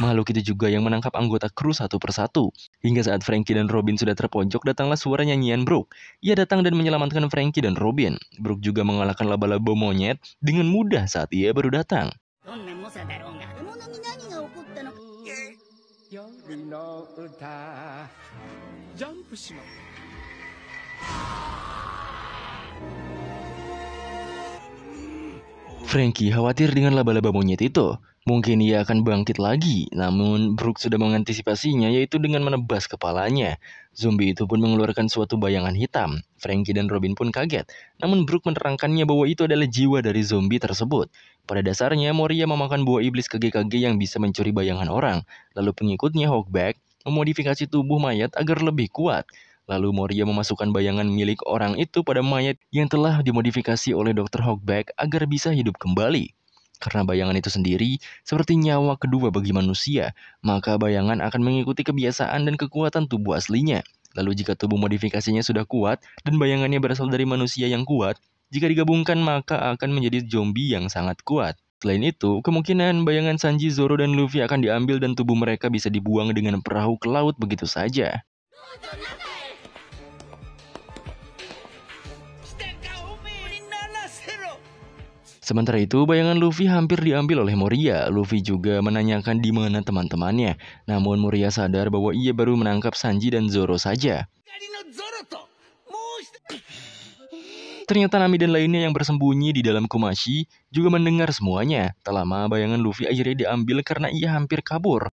Makhluk itu juga yang menangkap anggota kru satu persatu. Hingga saat Franky dan Robin sudah terpojok, datanglah suara nyanyian Brook. Ia datang dan menyelamatkan Franky dan Robin. Brook juga mengalahkan laba-laba monyet dengan mudah saat ia baru datang. Franky khawatir dengan laba-laba monyet itu. Mungkin ia akan bangkit lagi, namun Brook sudah mengantisipasinya yaitu dengan menebas kepalanya. Zombie itu pun mengeluarkan suatu bayangan hitam. Franky dan Robin pun kaget, namun Brook menerangkannya bahwa itu adalah jiwa dari zombie tersebut. Pada dasarnya, Moria memakan buah iblis KG-KG yang bisa mencuri bayangan orang. Lalu pengikutnya Hawkback memodifikasi tubuh mayat agar lebih kuat. Lalu Moria memasukkan bayangan milik orang itu pada mayat yang telah dimodifikasi oleh Dr. Hawkback agar bisa hidup kembali. Karena bayangan itu sendiri seperti nyawa kedua bagi manusia, maka bayangan akan mengikuti kebiasaan dan kekuatan tubuh aslinya. Lalu jika tubuh modifikasinya sudah kuat dan bayangannya berasal dari manusia yang kuat, jika digabungkan maka akan menjadi zombie yang sangat kuat. Selain itu, kemungkinan bayangan Sanji, Zoro, dan Luffy akan diambil dan tubuh mereka bisa dibuang dengan perahu ke laut begitu saja. Sementara itu, bayangan Luffy hampir diambil oleh Moria. Luffy juga menanyakan di mana teman-temannya. Namun Moria sadar bahwa ia baru menangkap Sanji dan Zoro saja. Ternyata Nami dan lainnya yang bersembunyi di dalam Kumashi juga mendengar semuanya. Tak lama, bayangan Luffy akhirnya diambil karena ia hampir kabur.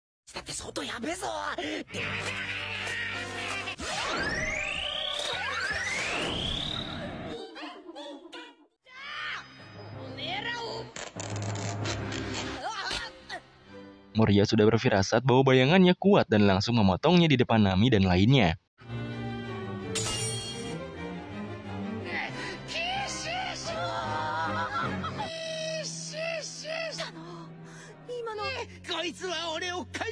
Moria sudah berfirasat bahwa bayangannya kuat dan langsung memotongnya di depan Nami dan lainnya.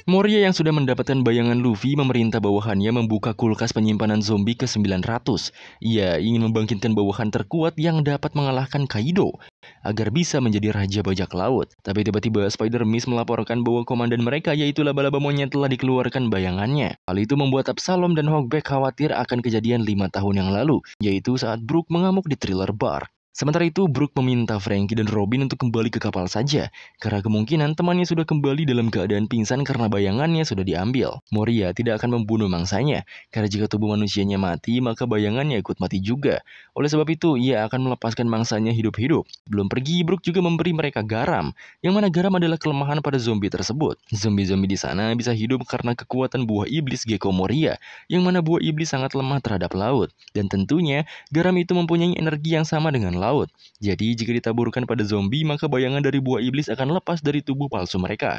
Moria yang sudah mendapatkan bayangan Luffy memerintah bawahannya membuka kulkas penyimpanan zombie ke-900. Ia ingin membangkitkan bawahan terkuat yang dapat mengalahkan Kaido agar bisa menjadi raja bajak laut. Tapi tiba-tiba Spider-Mist melaporkan bahwa komandan mereka yaitu laba-laba monyet telah dikeluarkan bayangannya. Hal itu membuat Absalom dan Hawkback khawatir akan kejadian 5 tahun yang lalu, yaitu saat Brook mengamuk di Thriller Bar. Sementara itu, Brook meminta Franky dan Robin untuk kembali ke kapal saja, karena kemungkinan temannya sudah kembali dalam keadaan pingsan karena bayangannya sudah diambil. Moria tidak akan membunuh mangsanya, karena jika tubuh manusianya mati, maka bayangannya ikut mati juga. Oleh sebab itu, ia akan melepaskan mangsanya hidup-hidup. Belum pergi, Brook juga memberi mereka garam, yang mana garam adalah kelemahan pada zombie tersebut. Zombie-zombie di sana bisa hidup karena kekuatan buah iblis Gecko Moria, yang mana buah iblis sangat lemah terhadap laut. Dan tentunya, garam itu mempunyai energi yang sama dengan laut. Jadi jika ditaburkan pada zombie, maka bayangan dari buah iblis akan lepas dari tubuh palsu mereka.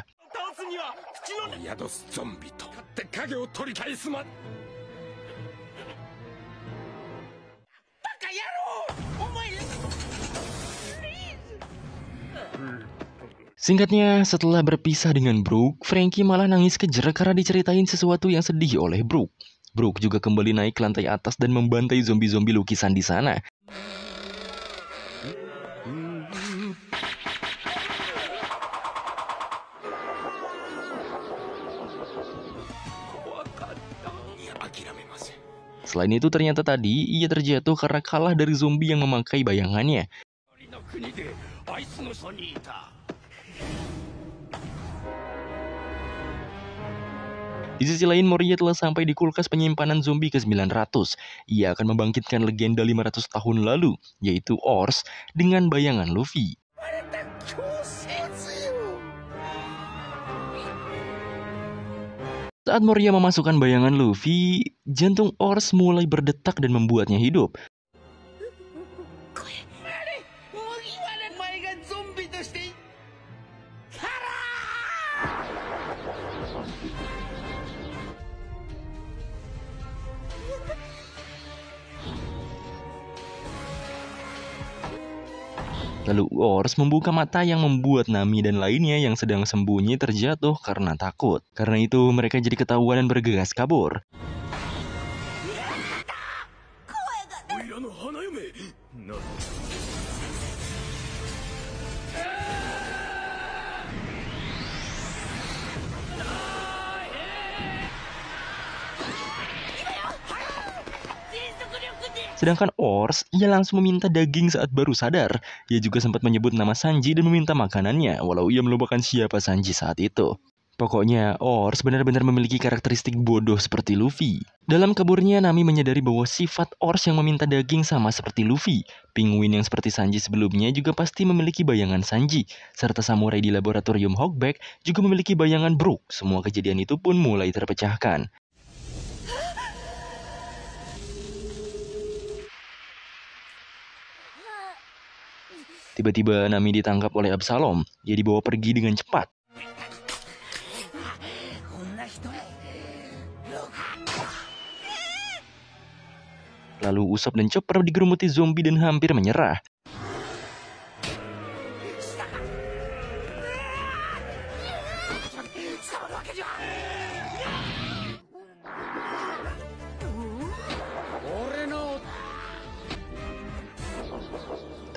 Singkatnya, setelah berpisah dengan Brook, Franky malah nangis kejer karena diceritain sesuatu yang sedih oleh Brook. Brook juga kembali naik ke lantai atas dan membantai zombie-zombie lukisan di sana. Selain itu ternyata tadi ia terjatuh karena kalah dari zombie yang memakai bayangannya. Di sisi lain, Moria telah sampai di kulkas penyimpanan zombie ke-900. Ia akan membangkitkan legenda 500 tahun lalu, yaitu Ors, dengan bayangan Luffy. Saat Moria memasukkan bayangan Luffy, jantung Ors mulai berdetak dan membuatnya hidup. Lalu Ors membuka mata yang membuat Nami dan lainnya yang sedang sembunyi terjatuh karena takut. Karena itu mereka jadi ketahuan dan bergegas kabur. Sedangkan Ors, ia langsung meminta daging saat baru sadar. Ia juga sempat menyebut nama Sanji dan meminta makanannya, walau ia melupakan siapa Sanji saat itu. Pokoknya, Ors benar-benar memiliki karakteristik bodoh seperti Luffy. Dalam kaburnya, Nami menyadari bahwa sifat Ors yang meminta daging sama seperti Luffy. Penguin yang seperti Sanji sebelumnya juga pasti memiliki bayangan Sanji. Serta samurai di laboratorium Hawkback juga memiliki bayangan Brook. Semua kejadian itu pun mulai terpecahkan. Tiba-tiba Nami ditangkap oleh Absalom. Dia dibawa pergi dengan cepat. Lalu Usopp dan Chopper digerumuti zombie dan hampir menyerah.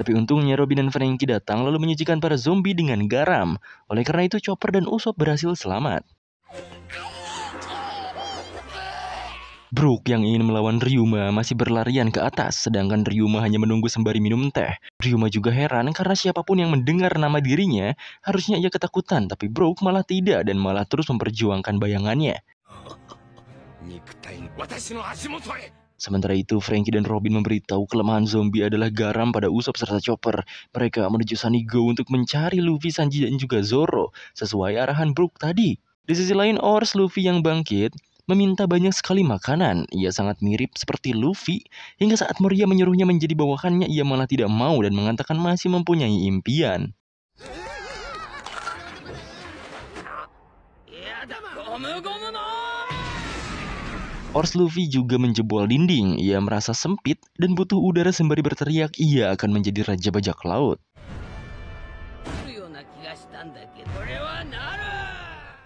Tapi untungnya Robin dan Franky datang lalu menyucikan para zombie dengan garam. Oleh karena itu Chopper dan Usopp berhasil selamat. Brook yang ingin melawan Ryuma masih berlarian ke atas, sedangkan Ryuma hanya menunggu sembari minum teh. Ryuma juga heran karena siapapun yang mendengar nama dirinya, harusnya ia ketakutan, tapi Brook malah tidak dan malah terus memperjuangkan bayangannya. Sementara itu, Franky dan Robin memberitahu kelemahan zombie adalah garam pada Usopp serta Chopper. Mereka menuju Sunny Go untuk mencari Luffy, Sanji, dan juga Zoro, sesuai arahan Brook tadi. Di sisi lain, Ors, Luffy yang bangkit, meminta banyak sekali makanan. Ia sangat mirip seperti Luffy, hingga saat Moria menyuruhnya menjadi bawahannya, ia malah tidak mau dan mengatakan masih mempunyai impian. Ors Luffy juga menjebol dinding. Ia merasa sempit dan butuh udara sembari berteriak ia akan menjadi raja bajak laut.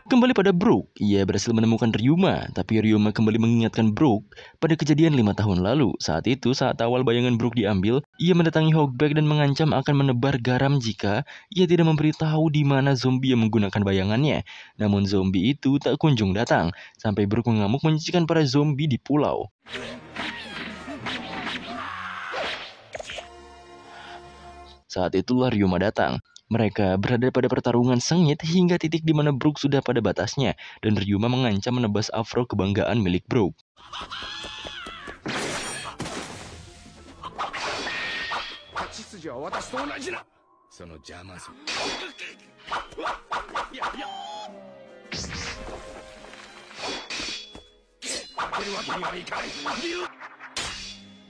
Kembali pada Brook, ia berhasil menemukan Ryuma, tapi Ryuma kembali mengingatkan Brook pada kejadian 5 tahun lalu. Saat itu, saat awal bayangan Brook diambil, ia mendatangi Hogback dan mengancam akan menebar garam jika ia tidak memberitahu di mana zombie yang menggunakan bayangannya. Namun zombie itu tak kunjung datang, sampai Brook mengamuk menyisihkan para zombie di pulau. Saat itulah Ryuma datang. Mereka berada pada pertarungan sengit hingga titik di mana Brook sudah pada batasnya, dan Ryuma mengancam menebas afro kebanggaan milik Brook.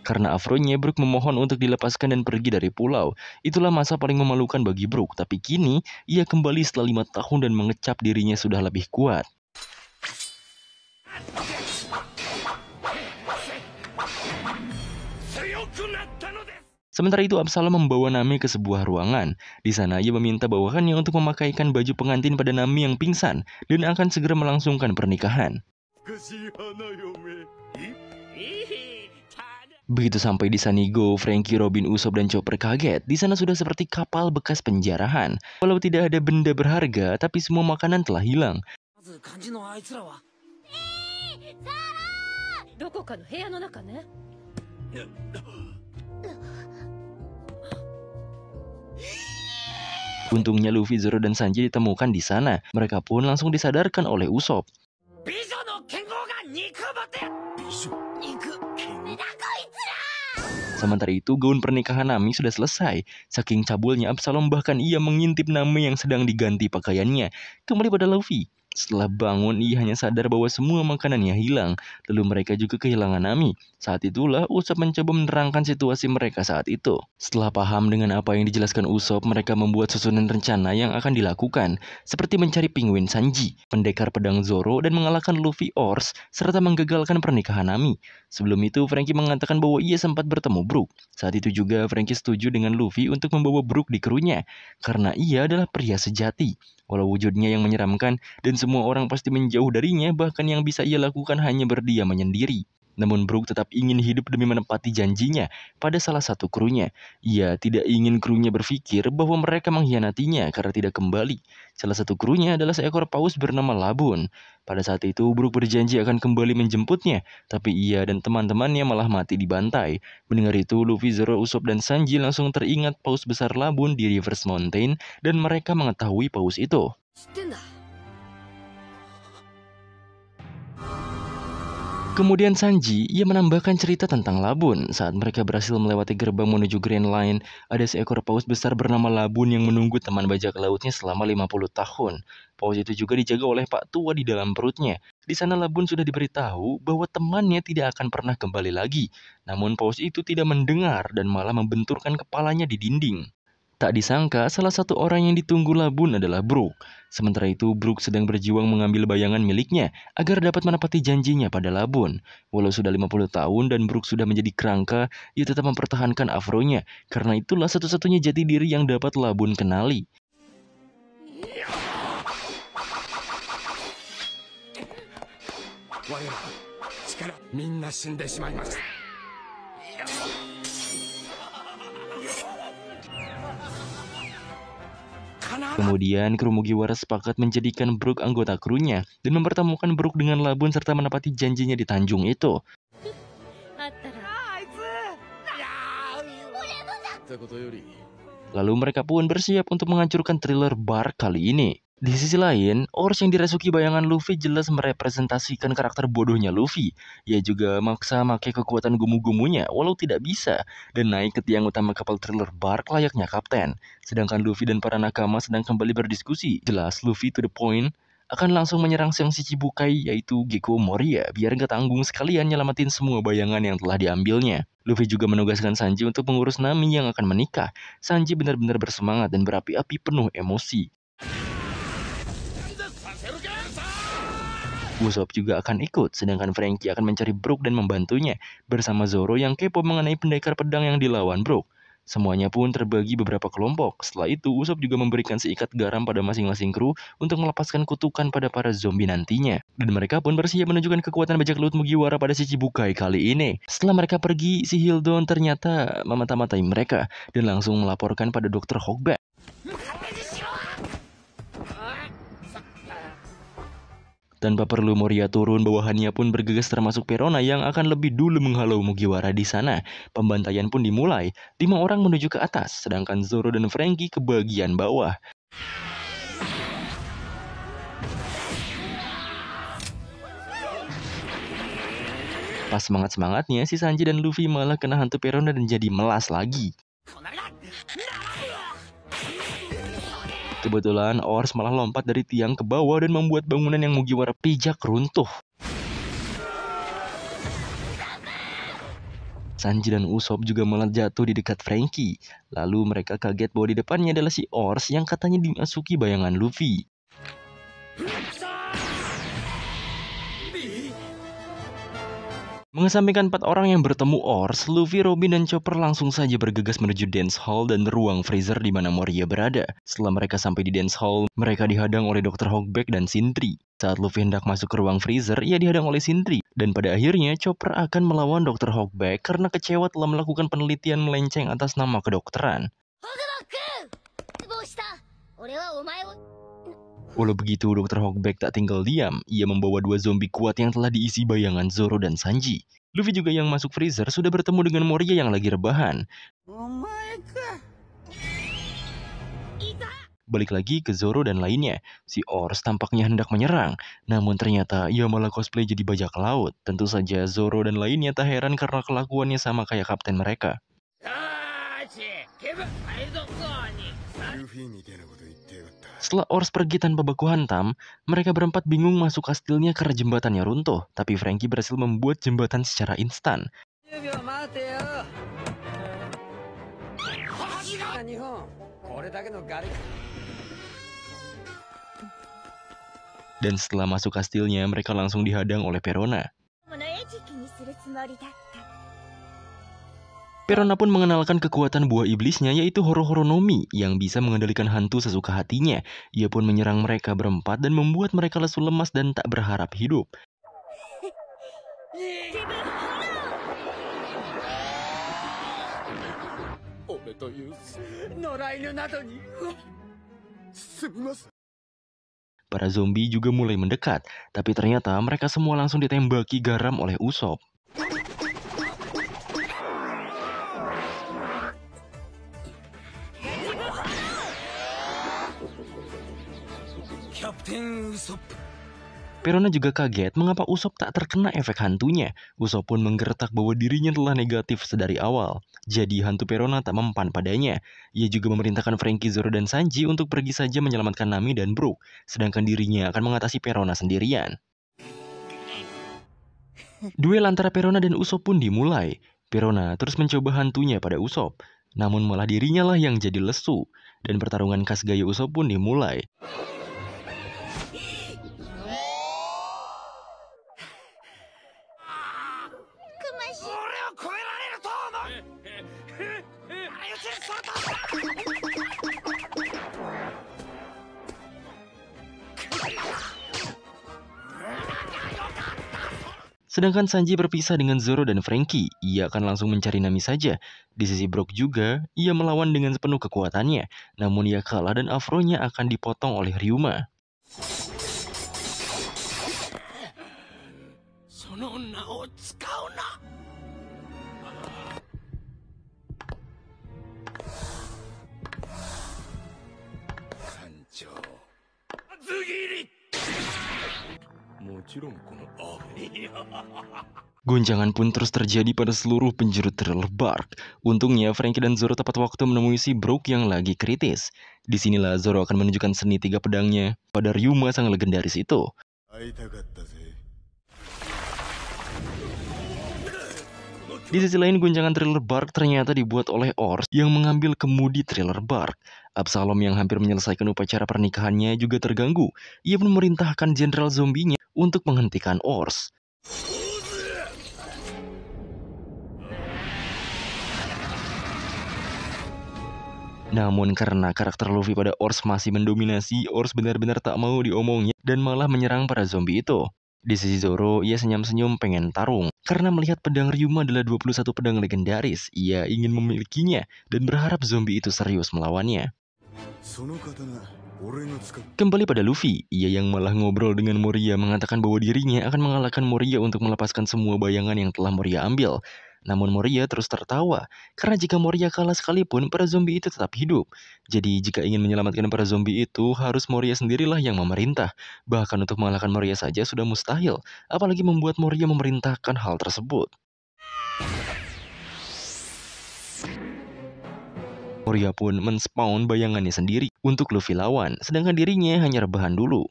Karena afronya, Brook memohon untuk dilepaskan dan pergi dari pulau. Itulah masa paling memalukan bagi Brook, tapi kini ia kembali setelah 5 tahun dan mengecap dirinya sudah lebih kuat. Sementara itu, Absalom membawa Nami ke sebuah ruangan. Di sana ia meminta bawahannya untuk memakaikan baju pengantin pada Nami yang pingsan dan akan segera melangsungkan pernikahan. Begitu sampai di Sanigo, Franky, Robin, Usopp, dan Chopper kaget. Di sana sudah seperti kapal bekas penjarahan. Walau tidak ada benda berharga, tapi semua makanan telah hilang. Untungnya Luffy, Zoro, dan Sanji ditemukan di sana. Mereka pun langsung disadarkan oleh Usopp. Sementara itu, gaun pernikahan Nami sudah selesai. Saking cabulnya Absalom, bahkan ia mengintip Nami yang sedang diganti pakaiannya. Kembali pada Luffy. Setelah bangun, ia hanya sadar bahwa semua makanannya hilang. Lalu mereka juga kehilangan Nami. Saat itulah Usopp mencoba menerangkan situasi mereka saat itu. Setelah paham dengan apa yang dijelaskan Usopp, mereka membuat susunan rencana yang akan dilakukan. Seperti mencari penguin Sanji, pendekar pedang Zoro, dan mengalahkan Luffy Ors, serta menggagalkan pernikahan Nami. Sebelum itu, Franky mengatakan bahwa ia sempat bertemu Brook. Saat itu juga, Franky setuju dengan Luffy untuk membawa Brook di krunya. Karena ia adalah pria sejati. Walau wujudnya yang menyeramkan dan semua orang pasti menjauh darinya, bahkan yang bisa ia lakukan hanya berdiam menyendiri. Namun Brook tetap ingin hidup demi menepati janjinya pada salah satu krunya. Ia tidak ingin krunya berpikir bahwa mereka mengkhianatinya karena tidak kembali. Salah satu krunya adalah seekor paus bernama Labun. Pada saat itu Brook berjanji akan kembali menjemputnya, tapi ia dan teman-temannya malah mati dibantai. Mendengar itu, Luffy, Zoro, Usopp, dan Sanji langsung teringat paus besar Labun di Reverse Mountain dan mereka mengetahui paus itu. Kemudian Sanji, ia menambahkan cerita tentang Labun. Saat mereka berhasil melewati gerbang menuju Grand Line, ada seekor paus besar bernama Labun yang menunggu teman bajak lautnya selama 50 tahun. Paus itu juga dijaga oleh Pak Tua di dalam perutnya. Di sana Labun sudah diberitahu bahwa temannya tidak akan pernah kembali lagi. Namun paus itu tidak mendengar dan malah membenturkan kepalanya di dinding. Tak disangka, salah satu orang yang ditunggu Labun adalah Brook. Sementara itu, Brook sedang berjuang mengambil bayangan miliknya agar dapat menepati janjinya pada Labun. Walau sudah 50 tahun dan Brook sudah menjadi kerangka, ia tetap mempertahankan afronya. Karena itulah satu-satunya jati diri yang dapat Labun kenali. Kemudian kru Mugiwara sepakat menjadikan Brook anggota krunya dan mempertemukan Brook dengan Labun serta menepati janjinya di Tanjung itu. Lalu mereka pun bersiap untuk menghancurkan Thriller Bark kali ini. Di sisi lain, Ors yang dirasuki bayangan Luffy jelas merepresentasikan karakter bodohnya Luffy. Ia juga maksa pakai kekuatan gumu-gumunya walau tidak bisa dan naik ke tiang utama kapal Thriller Bark layaknya kapten. Sedangkan Luffy dan para nakama sedang kembali berdiskusi. Jelas Luffy to the point akan langsung menyerang sang Shichibukai yaitu Gekko Moria biar gak tanggung sekalian nyelamatin semua bayangan yang telah diambilnya. Luffy juga menugaskan Sanji untuk mengurus Nami yang akan menikah. Sanji benar-benar bersemangat dan berapi-api penuh emosi. Usopp juga akan ikut, sedangkan Franky akan mencari Brook dan membantunya bersama Zoro yang kepo mengenai pendekar pedang yang dilawan Brook. Semuanya pun terbagi beberapa kelompok. Setelah itu, Usopp juga memberikan seikat garam pada masing-masing kru untuk melepaskan kutukan pada para zombie nantinya. Dan mereka pun bersiap menunjukkan kekuatan bajak laut Mugiwara pada si Chichibukai kali ini. Setelah mereka pergi, si Hildon ternyata memata-matai mereka dan langsung melaporkan pada Dr. Hogback. Tanpa perlu Moria turun, bawahannya pun bergegas termasuk Perona yang akan lebih dulu menghalau Mugiwara di sana. Pembantaian pun dimulai, 5 orang menuju ke atas, sedangkan Zoro dan Franky ke bagian bawah. Pas semangat-semangatnya, si Sanji dan Luffy malah kena hantu Perona dan jadi melas lagi. Kebetulan Ors malah lompat dari tiang ke bawah dan membuat bangunan yang Mugiwara pijak runtuh. Sanji dan Usopp juga malah jatuh di dekat Franky. Lalu mereka kaget bahwa di depannya adalah si Ors yang katanya dimasuki bayangan Luffy. Mengesampingkan 4 orang yang bertemu Ors, Luffy, Robin, dan Chopper langsung saja bergegas menuju dance hall dan ruang freezer di mana Moria berada. Setelah mereka sampai di dance hall, mereka dihadang oleh Dr. Hogback dan Sindri. Saat Luffy hendak masuk ke ruang freezer, ia dihadang oleh Sindri. Dan pada akhirnya, Chopper akan melawan Dr. Hogback karena kecewa telah melakukan penelitian melenceng atas nama kedokteran. Walau begitu, Dr. Hogback tak tinggal diam. Ia membawa 2 zombie kuat yang telah diisi bayangan Zoro dan Sanji. Luffy juga yang masuk freezer sudah bertemu dengan Moria yang lagi rebahan. Balik lagi ke Zoro dan lainnya. Si Ors tampaknya hendak menyerang. Namun ternyata ia malah cosplay jadi bajak laut. Tentu saja Zoro dan lainnya tak heran karena kelakuannya sama kayak kapten mereka. Setelah Ors pergi tanpa baku hantam, mereka berempat bingung masuk kastilnya karena jembatannya runtuh. Tapi Franky berhasil membuat jembatan secara instan. Dan setelah masuk kastilnya, mereka langsung dihadang oleh Perona. Perona pun mengenalkan kekuatan buah iblisnya yaitu Horo-Horonomi yang bisa mengendalikan hantu sesuka hatinya. Ia pun menyerang mereka berempat dan membuat mereka lesu lemas dan tak berharap hidup. Para zombie juga mulai mendekat, tapi ternyata mereka semua langsung ditembaki garam oleh Usopp. Perona juga kaget mengapa Usopp tak terkena efek hantunya. Usopp pun menggertak bahwa dirinya telah negatif sedari awal. Jadi hantu Perona tak mempan padanya. Ia juga memerintahkan Franky, Zoro, dan Sanji untuk pergi saja menyelamatkan Nami dan Brook. Sedangkan dirinya akan mengatasi Perona sendirian. Duel antara Perona dan Usopp pun dimulai. Perona terus mencoba hantunya pada Usopp. Namun malah dirinya lah yang jadi lesu. Dan pertarungan khas gaya Usopp pun dimulai. Sedangkan Sanji berpisah dengan Zoro dan Franky. Ia akan langsung mencari Nami saja. Di sisi Brook juga, ia melawan dengan sepenuh kekuatannya. Namun ia kalah dan afronya akan dipotong oleh Ryuma. Gonjangan pun terus terjadi pada seluruh penjuru Thriller Bark. Untungnya Franky dan Zoro tepat waktu menemui si Brook yang lagi kritis. Disinilah Zoro akan menunjukkan seni 3 pedangnya pada Ryuma sang legendaris itu. Di sisi lain, guncangan Thriller Bark ternyata dibuat oleh Ors yang mengambil kemudi Thriller Bark. Absalom yang hampir menyelesaikan upacara pernikahannya juga terganggu. Ia pun memerintahkan jenderal zombinya untuk menghentikan Ors. Namun karena karakter Luffy pada Ors masih mendominasi, Ors benar-benar tak mau diomongin dan malah menyerang para zombie itu. Di sisi Zoro, ia senyum-senyum pengen tarung. Karena melihat pedang Ryuma adalah 21 pedang legendaris, ia ingin memilikinya dan berharap zombie itu serius melawannya. Kembali pada Luffy, ia yang malah ngobrol dengan Moria mengatakan bahwa dirinya akan mengalahkan Moria untuk melepaskan semua bayangan yang telah Moria ambil. Namun Moria terus tertawa, karena jika Moria kalah sekalipun, para zombie itu tetap hidup. Jadi jika ingin menyelamatkan para zombie itu, harus Moria sendirilah yang memerintah. Bahkan untuk mengalahkan Moria saja sudah mustahil, apalagi membuat Moria memerintahkan hal tersebut. Moria pun men-spawn bayangannya sendiri untuk Luffy lawan, sedangkan dirinya hanya rebahan dulu.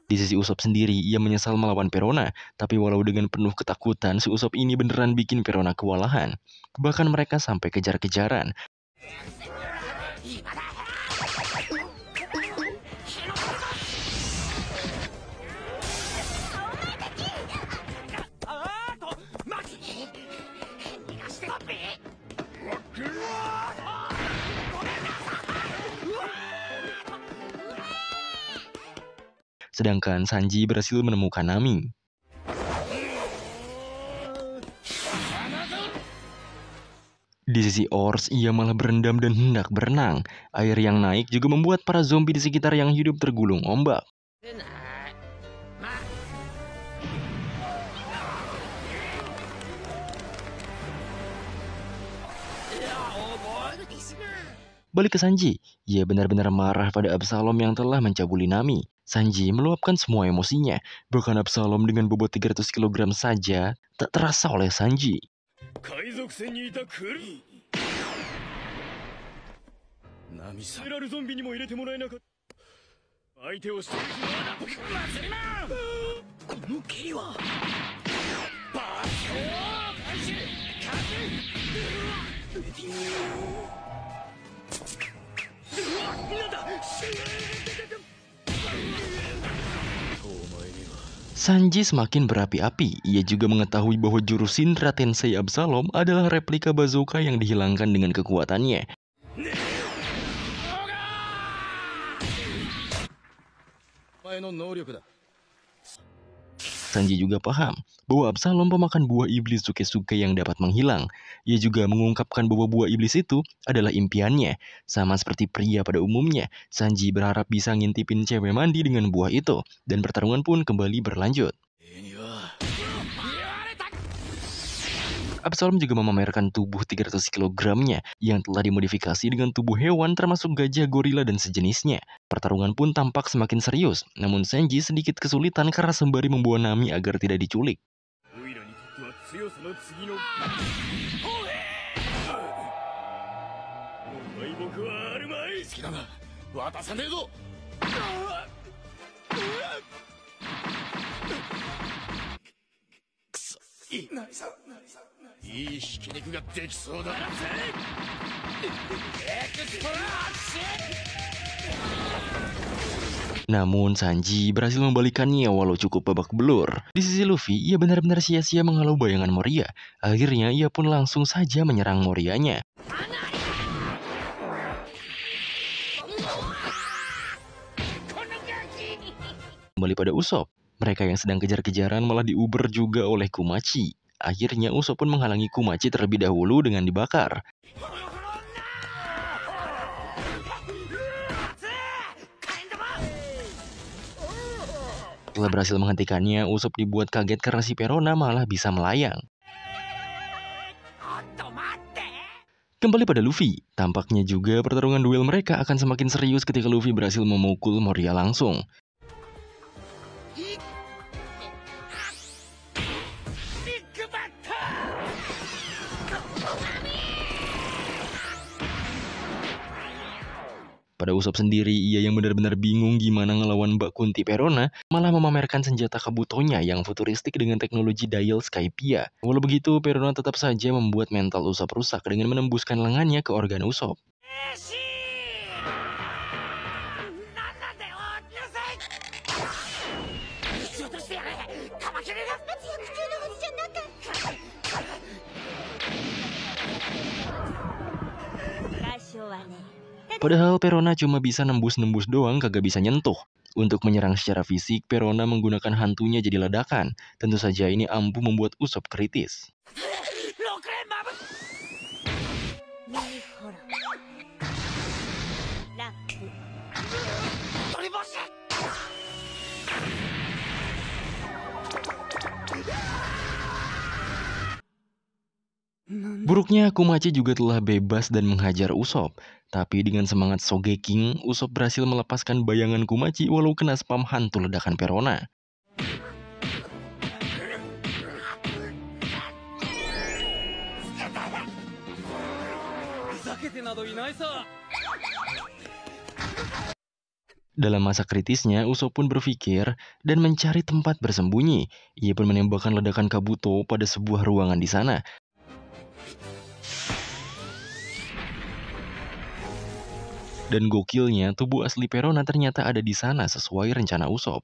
Di sisi Usopp sendiri, ia menyesal melawan Perona, tapi walau dengan penuh ketakutan, si Usopp ini beneran bikin Perona kewalahan. Bahkan mereka sampai kejar-kejaran. Sedangkan Sanji berhasil menemukan Nami. Di sisi Ors, ia malah berendam dan hendak berenang. Air yang naik juga membuat para zombie di sekitar yang hidup tergulung ombak. Balik ke Sanji, ia benar-benar marah pada Absalom yang telah mencabuli Nami. Sanji meluapkan semua emosinya, bahkan Absalom dengan bobot 300 kg saja tak terasa oleh Sanji. Sanji semakin berapi-api. Ia juga mengetahui bahwa jurus Shinra Tensei Absalom adalah replika bazooka yang dihilangkan dengan kekuatannya. Sanji juga paham bahwa Absalom pemakan buah iblis Suke-Suke yang dapat menghilang. Ia juga mengungkapkan bahwa buah iblis itu adalah impiannya. Sama seperti pria pada umumnya, Sanji berharap bisa ngintipin cewek mandi dengan buah itu. Dan pertarungan pun kembali berlanjut. Absalom juga memamerkan tubuh 300 kg-nya yang telah dimodifikasi dengan tubuh hewan termasuk gajah, gorila, dan sejenisnya. Pertarungan pun tampak semakin serius, namun Sanji sedikit kesulitan karena sembari membawa Nami agar tidak diculik. Namun Sanji berhasil membalikannya walau cukup babak belur. Di sisi Luffy, ia benar-benar sia-sia menghalau bayangan Moria. Akhirnya ia pun langsung saja menyerang Morianya. Kembali pada Usopp, mereka yang sedang kejar-kejaran malah diuber juga oleh Kumaci. Akhirnya Usopp pun menghalangi Kumaci terlebih dahulu dengan dibakar. Setelah berhasil menghentikannya, Usopp dibuat kaget karena si Perona malah bisa melayang. Kembali pada Luffy, tampaknya juga pertarungan duel mereka akan semakin serius ketika Luffy berhasil memukul Moria langsung. Pada Usopp sendiri, ia yang benar-benar bingung gimana ngelawan Mbak Kunti Perona, malah memamerkan senjata Kabutonya yang futuristik dengan teknologi dial Skypia. Walau begitu, Perona tetap saja membuat mental Usopp rusak dengan menembuskan lengannya ke organ Usopp. Padahal Perona cuma bisa nembus-nembus doang, kagak bisa nyentuh. Untuk menyerang secara fisik, Perona menggunakan hantunya jadi ledakan. Tentu saja ini ampuh membuat Usopp kritis. Buruknya, Kumaci juga telah bebas dan menghajar Usopp. Tapi dengan semangat Sogeking, Usopp berhasil melepaskan bayangan Kumaci walau kena spam hantu ledakan Perona. Dalam masa kritisnya, Usopp pun berpikir dan mencari tempat bersembunyi. Ia pun menembakkan ledakan Kabuto pada sebuah ruangan di sana. Dan gokilnya, tubuh asli Perona ternyata ada di sana sesuai rencana Usopp.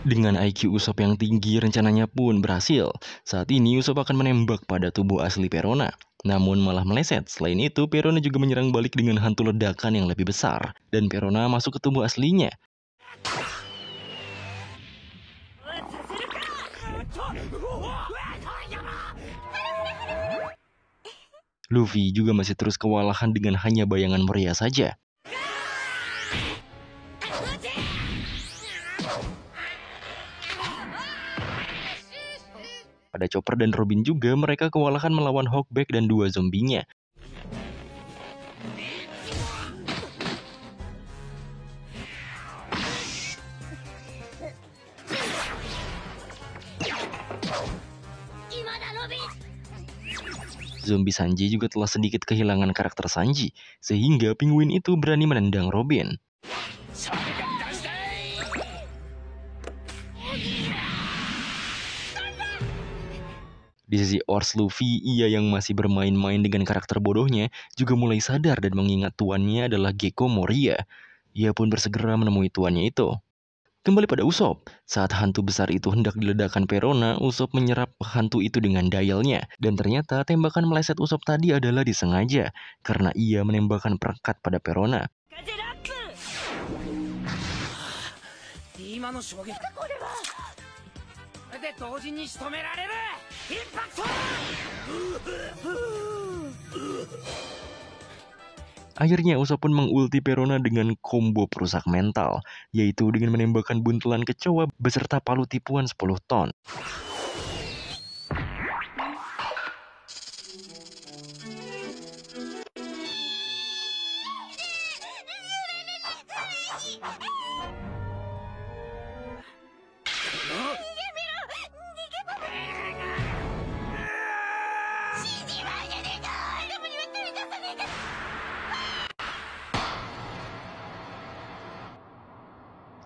Dengan IQ Usopp yang tinggi, rencananya pun berhasil. Saat ini Usopp akan menembak pada tubuh asli Perona. Namun malah meleset. Selain itu, Perona juga menyerang balik dengan hantu ledakan yang lebih besar. Dan Perona masuk ke tubuh aslinya. Luffy juga masih terus kewalahan dengan hanya bayangan Moria saja. Pada Chopper dan Robin juga, mereka kewalahan melawan Hawkback dan 2 zombinya. Zombie Sanji juga telah sedikit kehilangan karakter Sanji, sehingga penguin itu berani menendang Robin. Di sisi Ors Luffy, ia yang masih bermain-main dengan karakter bodohnya, juga mulai sadar dan mengingat tuannya adalah Gekko Moria. Ia pun bersegera menemui tuannya itu. Kembali pada Usopp, saat hantu besar itu hendak diledakkan Perona, Usopp menyerap hantu itu dengan dialnya. Dan ternyata tembakan meleset Usopp tadi adalah disengaja, karena ia menembakkan perangkat pada Perona. Akhirnya Usopp pun mengulti Perona dengan combo perusak mental, yaitu dengan menembakkan buntelan kecoa beserta palu tipuan 10 ton.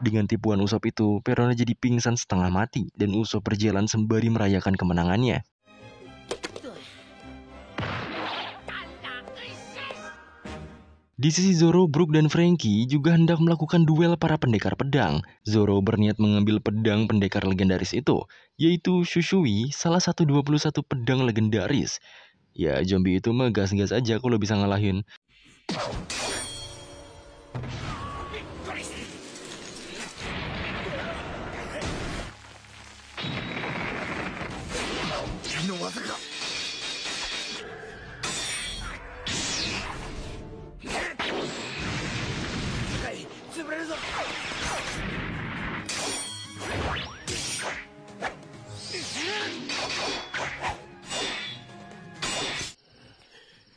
Dengan tipuan Usopp itu, Perona jadi pingsan setengah mati, dan Usopp berjalan sembari merayakan kemenangannya. Di sisi Zoro, Brook dan Franky juga hendak melakukan duel para pendekar pedang. Zoro berniat mengambil pedang pendekar legendaris itu, yaitu Shushui, salah satu 21 pedang legendaris. Ya, zombie itu mah gas-gas aja kalau bisa ngalahin.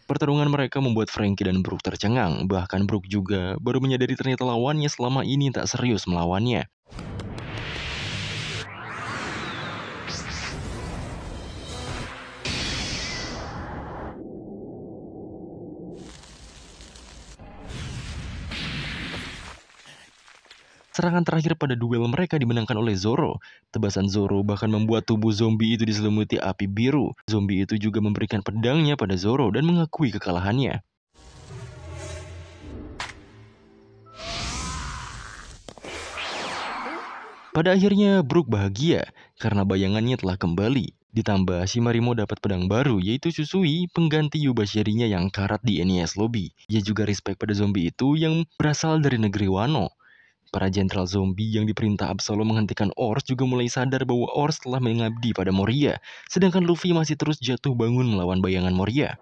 Pertarungan mereka membuat Franky dan Brook tercengang. Bahkan Brook juga baru menyadari ternyata lawannya selama ini tak serius melawannya. Serangan terakhir pada duel mereka dimenangkan oleh Zoro. Tebasan Zoro bahkan membuat tubuh zombie itu diselimuti api biru. Zombie itu juga memberikan pedangnya pada Zoro dan mengakui kekalahannya. Pada akhirnya Brook bahagia karena bayangannya telah kembali. Ditambah Shimarimo dapat pedang baru yaitu Susui, pengganti Yubashirinya yang karat di NES Lobby. Ia juga respect pada zombie itu yang berasal dari negeri Wano. Para jenderal zombie yang diperintah Absolom menghentikan Ors juga mulai sadar bahwa Ors telah mengabdi pada Moria, sedangkan Luffy masih terus jatuh bangun melawan bayangan Moria.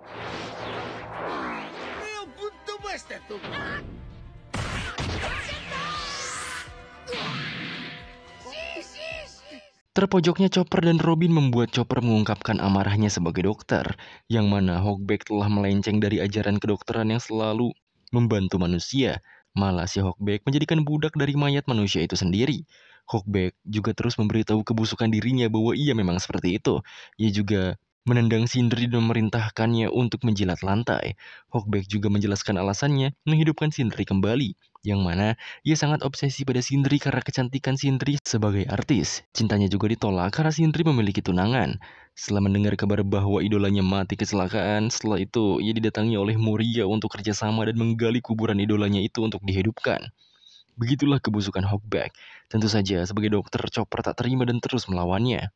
Terpojoknya Chopper dan Robin membuat Chopper mengungkapkan amarahnya sebagai dokter, yang mana Hawkback telah melenceng dari ajaran kedokteran yang selalu membantu manusia. Malah si Hawkback menjadikan budak dari mayat manusia itu sendiri. Hawkback juga terus memberitahu kebusukan dirinya bahwa ia memang seperti itu. Ia juga menendang Sindri dan memerintahkannya untuk menjilat lantai. Hawkback juga menjelaskan alasannya menghidupkan Sindri kembali, yang mana ia sangat obsesi pada Sindri karena kecantikan Sindri sebagai artis. Cintanya juga ditolak karena Sindri memiliki tunangan. Setelah mendengar kabar bahwa idolanya mati kecelakaan, setelah itu ia didatangi oleh Moria untuk kerjasama dan menggali kuburan idolanya itu untuk dihidupkan. Begitulah kebusukan Hawkback. Tentu saja sebagai dokter, Chopper tak terima dan terus melawannya.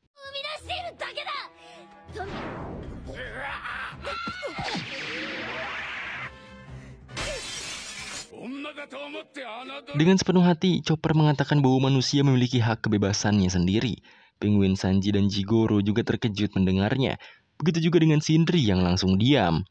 Dengan sepenuh hati, Chopper mengatakan bahwa manusia memiliki hak kebebasannya sendiri. Penguin Sanji dan Jigoro juga terkejut mendengarnya. Begitu juga dengan Sindri yang langsung diam.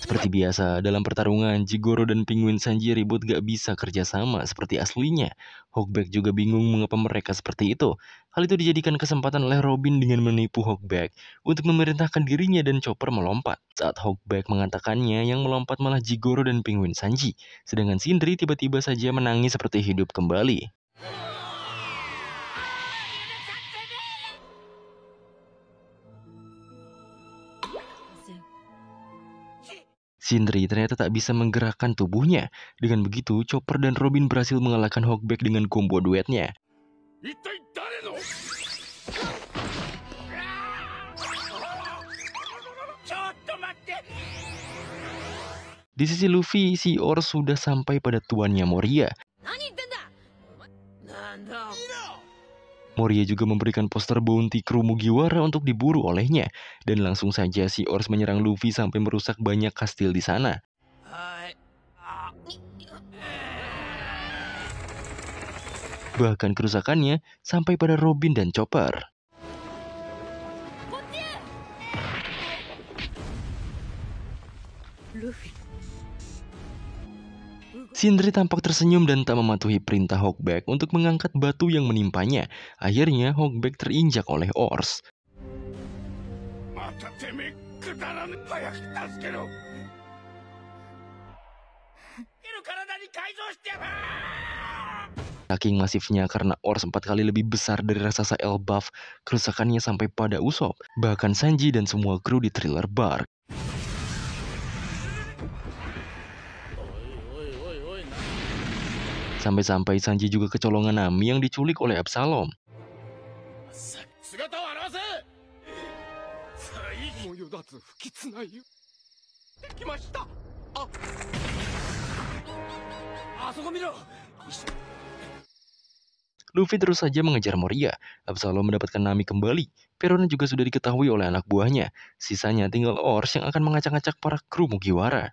Seperti biasa, dalam pertarungan, Jigoro dan Penguin Sanji ribut gak bisa kerjasama seperti aslinya. Hawkback juga bingung mengapa mereka seperti itu. Hal itu dijadikan kesempatan oleh Robin dengan menipu Hawkback untuk memerintahkan dirinya dan Chopper melompat. Saat Hawkback mengatakannya, yang melompat malah Jigoro dan Penguin Sanji. Sedangkan Sindri tiba-tiba saja menangis seperti hidup kembali. Sindri ternyata tak bisa menggerakkan tubuhnya. Dengan begitu, Chopper dan Robin berhasil mengalahkan Hawkback dengan combo duetnya. Di sisi Luffy, si Ors sudah sampai pada tuannya Moria. Moria juga memberikan poster bounty kru Mugiwara untuk diburu olehnya. Dan langsung saja si Ors menyerang Luffy sampai merusak banyak kastil di sana. Bahkan kerusakannya sampai pada Robin dan Chopper. Sindri tampak tersenyum dan tak mematuhi perintah Hawkback untuk mengangkat batu yang menimpanya. Akhirnya Hawkback terinjak oleh Ors. Saking masifnya karena Ors 4 kali lebih besar dari raksasa Elbaf, kerusakannya sampai pada Usopp. Bahkan Sanji dan semua kru di Thriller Bark. Sampai-sampai Sanji juga kecolongan Nami yang diculik oleh Absalom. Luffy terus saja mengejar Moria. Absalom mendapatkan Nami kembali. Perona juga sudah diketahui oleh anak buahnya. Sisanya tinggal Ors yang akan mengacak-acak para kru Mugiwara.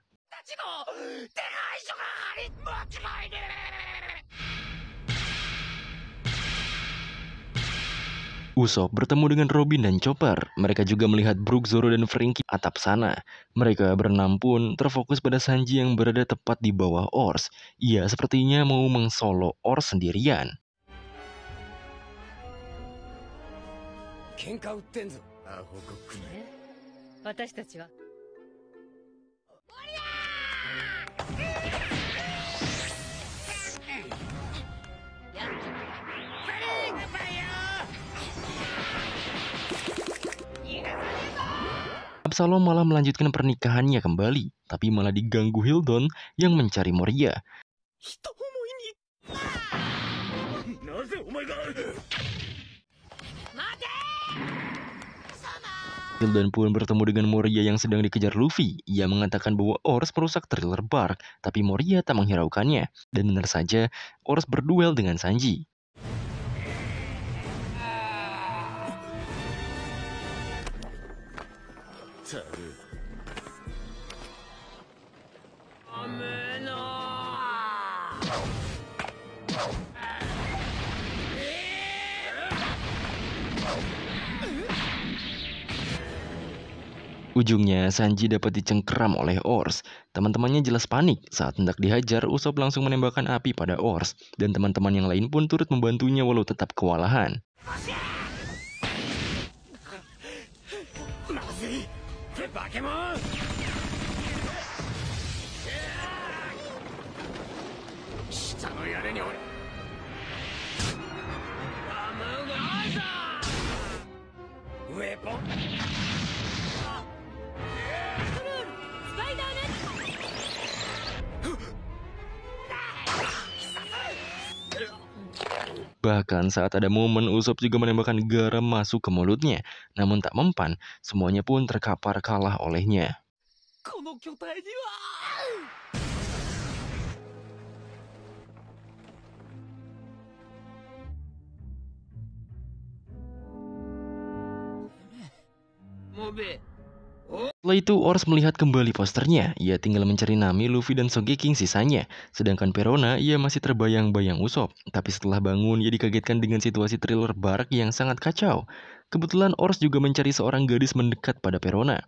Usopp bertemu dengan Robin dan Chopper. Mereka juga melihat Brook, Zoro, dan Franky atap sana. Mereka berenam pun terfokus pada Sanji yang berada tepat di bawah Ors. Ia sepertinya mau mengsolo Ors sendirian. Absalom malah melanjutkan pernikahannya kembali, tapi malah diganggu Hildon yang mencari Moria. Hildan pun bertemu dengan Moria yang sedang dikejar Luffy. Ia mengatakan bahwa Ors merusak Thriller Bark, tapi Moria tak menghiraukannya. Dan benar saja, Ors berduel dengan Sanji. Ujungnya, Sanji dapat dicengkeram oleh Ors. Teman-temannya jelas panik. Saat hendak dihajar, Usopp langsung menembakkan api pada Ors. Dan teman-teman yang lain pun turut membantunya walau tetap kewalahan. Bahkan saat ada momen Usopp juga menembakkan garam masuk ke mulutnya. Namun tak mempan, semuanya pun terkapar kalah olehnya. Setelah itu, Ors melihat kembali posternya. Ia tinggal mencari Nami, Luffy, dan Sogeking sisanya. Sedangkan Perona, ia masih terbayang-bayang Usopp. Tapi setelah bangun, ia dikagetkan dengan situasi Thriller Bark yang sangat kacau. Kebetulan Ors juga mencari seorang gadis mendekat pada Perona.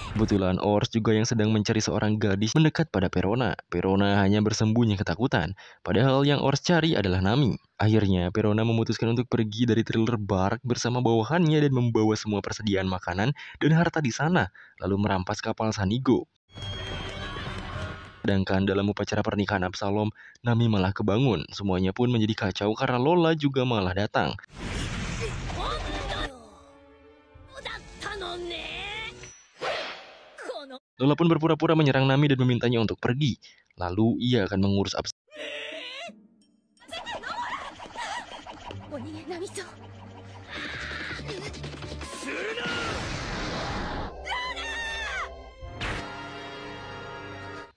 Kebetulan Ors juga yang sedang mencari seorang gadis mendekat pada Perona. Perona hanya bersembunyi ketakutan. Padahal yang Ors cari adalah Nami. Akhirnya Perona memutuskan untuk pergi dari Thriller Bark bersama bawahannya dan membawa semua persediaan makanan dan harta di sana, lalu merampas kapal Sanigo. Sedangkan dalam upacara pernikahan Absalom, Nami malah kebangun. Semuanya pun menjadi kacau karena Lola juga malah datang. Lola pun berpura-pura menyerang Nami dan memintanya untuk pergi. Lalu ia akan mengurus Absalom.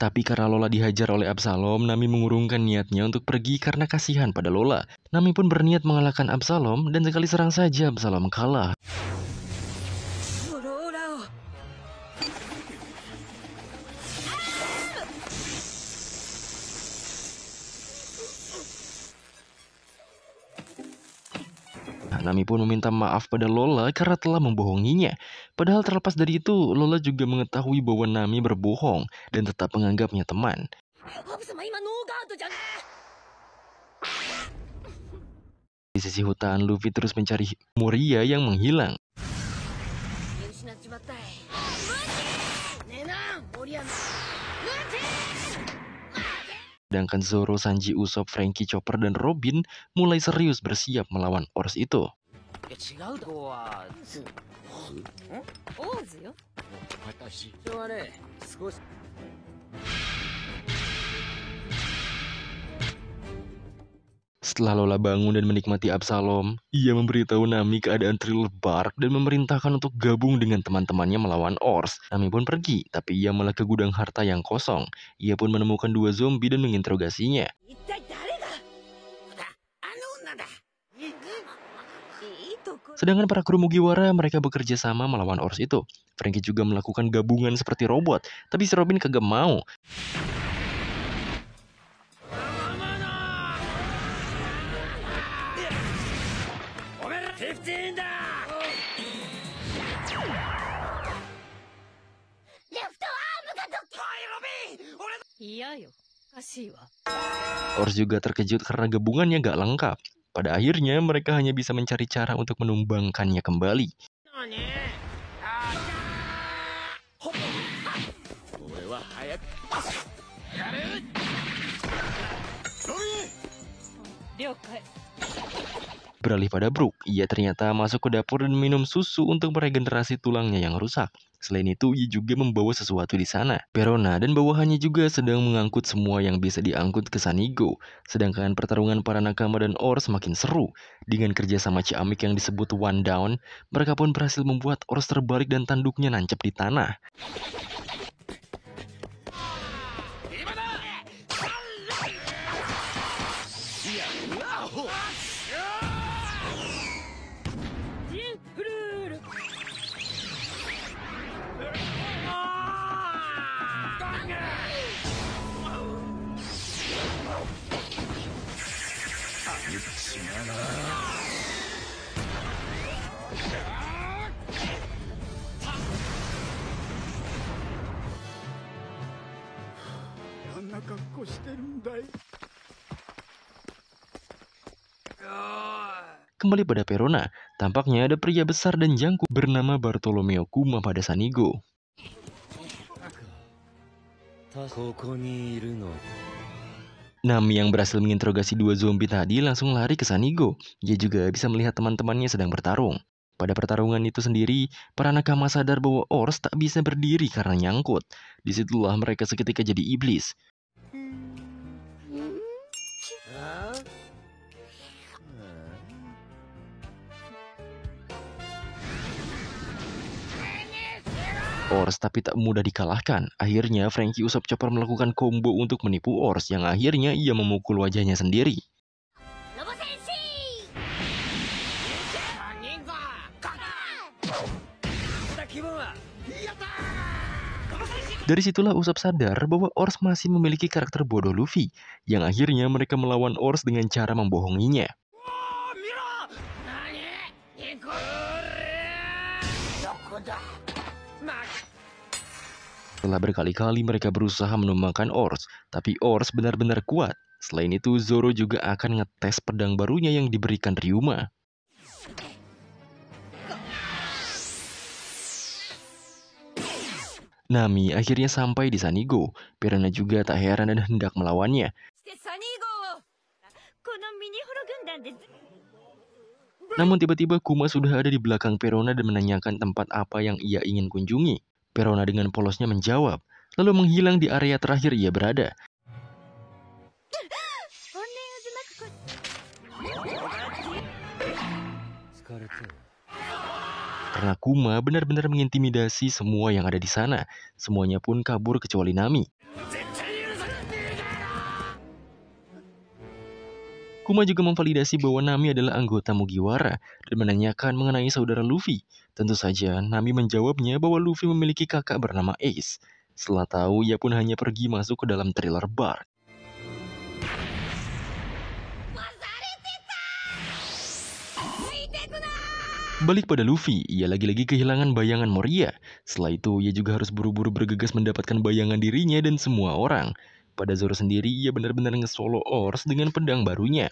Tapi karena Lola dihajar oleh Absalom, Nami mengurungkan niatnya untuk pergi karena kasihan pada Lola. Nami pun berniat mengalahkan Absalom dan sekali serang saja Absalom kalah. Nami pun meminta maaf pada Lola karena telah membohonginya. Padahal terlepas dari itu, Lola juga mengetahui bahwa Nami berbohong dan tetap menganggapnya teman. Di sisi hutan, Luffy terus mencari Moria yang menghilang. Sedangkan Zoro, Sanji, Usopp, Franky, Chopper, dan Robin mulai serius bersiap melawan Ors itu. Setelah Lola bangun dan menikmati Absalom, ia memberitahu Nami keadaan Thriller Bark dan memerintahkan untuk gabung dengan teman-temannya melawan Ors. Nami pun pergi, tapi ia malah ke gudang harta yang kosong. Ia pun menemukan 2 zombie dan menginterogasinya. Sedangkan para kru Mugiwara, mereka bekerja sama melawan Ors itu. Franky juga melakukan gabungan seperti robot, tapi si Robin kagak mau. Ors juga terkejut karena gabungannya gak lengkap. Pada akhirnya mereka hanya bisa mencari cara untuk menumbangkannya kembali. Beralih pada Brook, ia ternyata masuk ke dapur dan minum susu untuk meregenerasi tulangnya yang rusak. Selain itu, ia juga membawa sesuatu di sana. Perona dan bawahannya juga sedang mengangkut semua yang bisa diangkut ke Sanigo. Sedangkan pertarungan para nakama dan Ors semakin seru. Dengan kerjasama ciamik yang disebut One Down, mereka pun berhasil membuat Ors terbalik dan tanduknya nancap di tanah. Kembali pada Perona, tampaknya ada pria besar dan jangkuk bernama Bartolomeo Kuma pada Sanigo. Nami yang berhasil menginterogasi dua zombie tadi langsung lari ke Sanigo. Dia juga bisa melihat teman-temannya sedang bertarung. Pada pertarungan itu sendiri, para nakama sadar bahwa Ors tak bisa berdiri karena nyangkut. Disitulah mereka seketika jadi iblis. Ors tapi tak mudah dikalahkan. Akhirnya Franky Usopp Chopper melakukan combo untuk menipu Ors yang akhirnya ia memukul wajahnya sendiri. Dari situlah Usopp sadar bahwa Ors masih memiliki karakter bodoh Luffy, yang akhirnya mereka melawan Ors dengan cara membohonginya. Setelah berkali-kali mereka berusaha menumbangkan Ors, tapi Ors benar-benar kuat. Selain itu, Zoro juga akan ngetes pedang barunya yang diberikan Ryuma. Nami akhirnya sampai di Sanigo. Perona juga tak heran dan hendak melawannya. Namun tiba-tiba Kuma sudah ada di belakang Perona dan menanyakan tempat apa yang ia ingin kunjungi. Perona dengan polosnya menjawab, lalu menghilang di area terakhir ia berada. Karena Kuma benar-benar mengintimidasi semua yang ada di sana. Semuanya pun kabur kecuali Nami. Kuma juga memvalidasi bahwa Nami adalah anggota Mugiwara dan menanyakan mengenai saudara Luffy. Tentu saja, Nami menjawabnya bahwa Luffy memiliki kakak bernama Ace. Setelah tahu, ia pun hanya pergi masuk ke dalam Thriller Bark. Balik pada Luffy, ia lagi-lagi kehilangan bayangan Moria. Setelah itu, ia juga harus buru-buru bergegas mendapatkan bayangan dirinya dan semua orang. Pada Zoro sendiri, ia benar-benar nge-solo Ors dengan pedang barunya.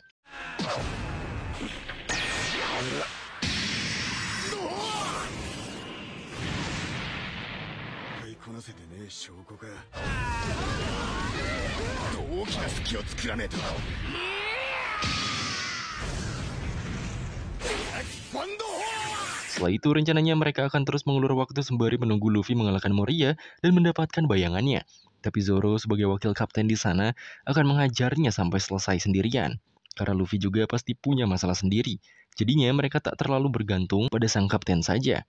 Setelah itu, rencananya mereka akan terus mengulur waktu sembari menunggu Luffy mengalahkan Moria dan mendapatkan bayangannya. Tapi Zoro sebagai wakil kapten di sana akan menghajarnya sampai selesai sendirian. Karena Luffy juga pasti punya masalah sendiri. Jadinya mereka tak terlalu bergantung pada sang kapten saja.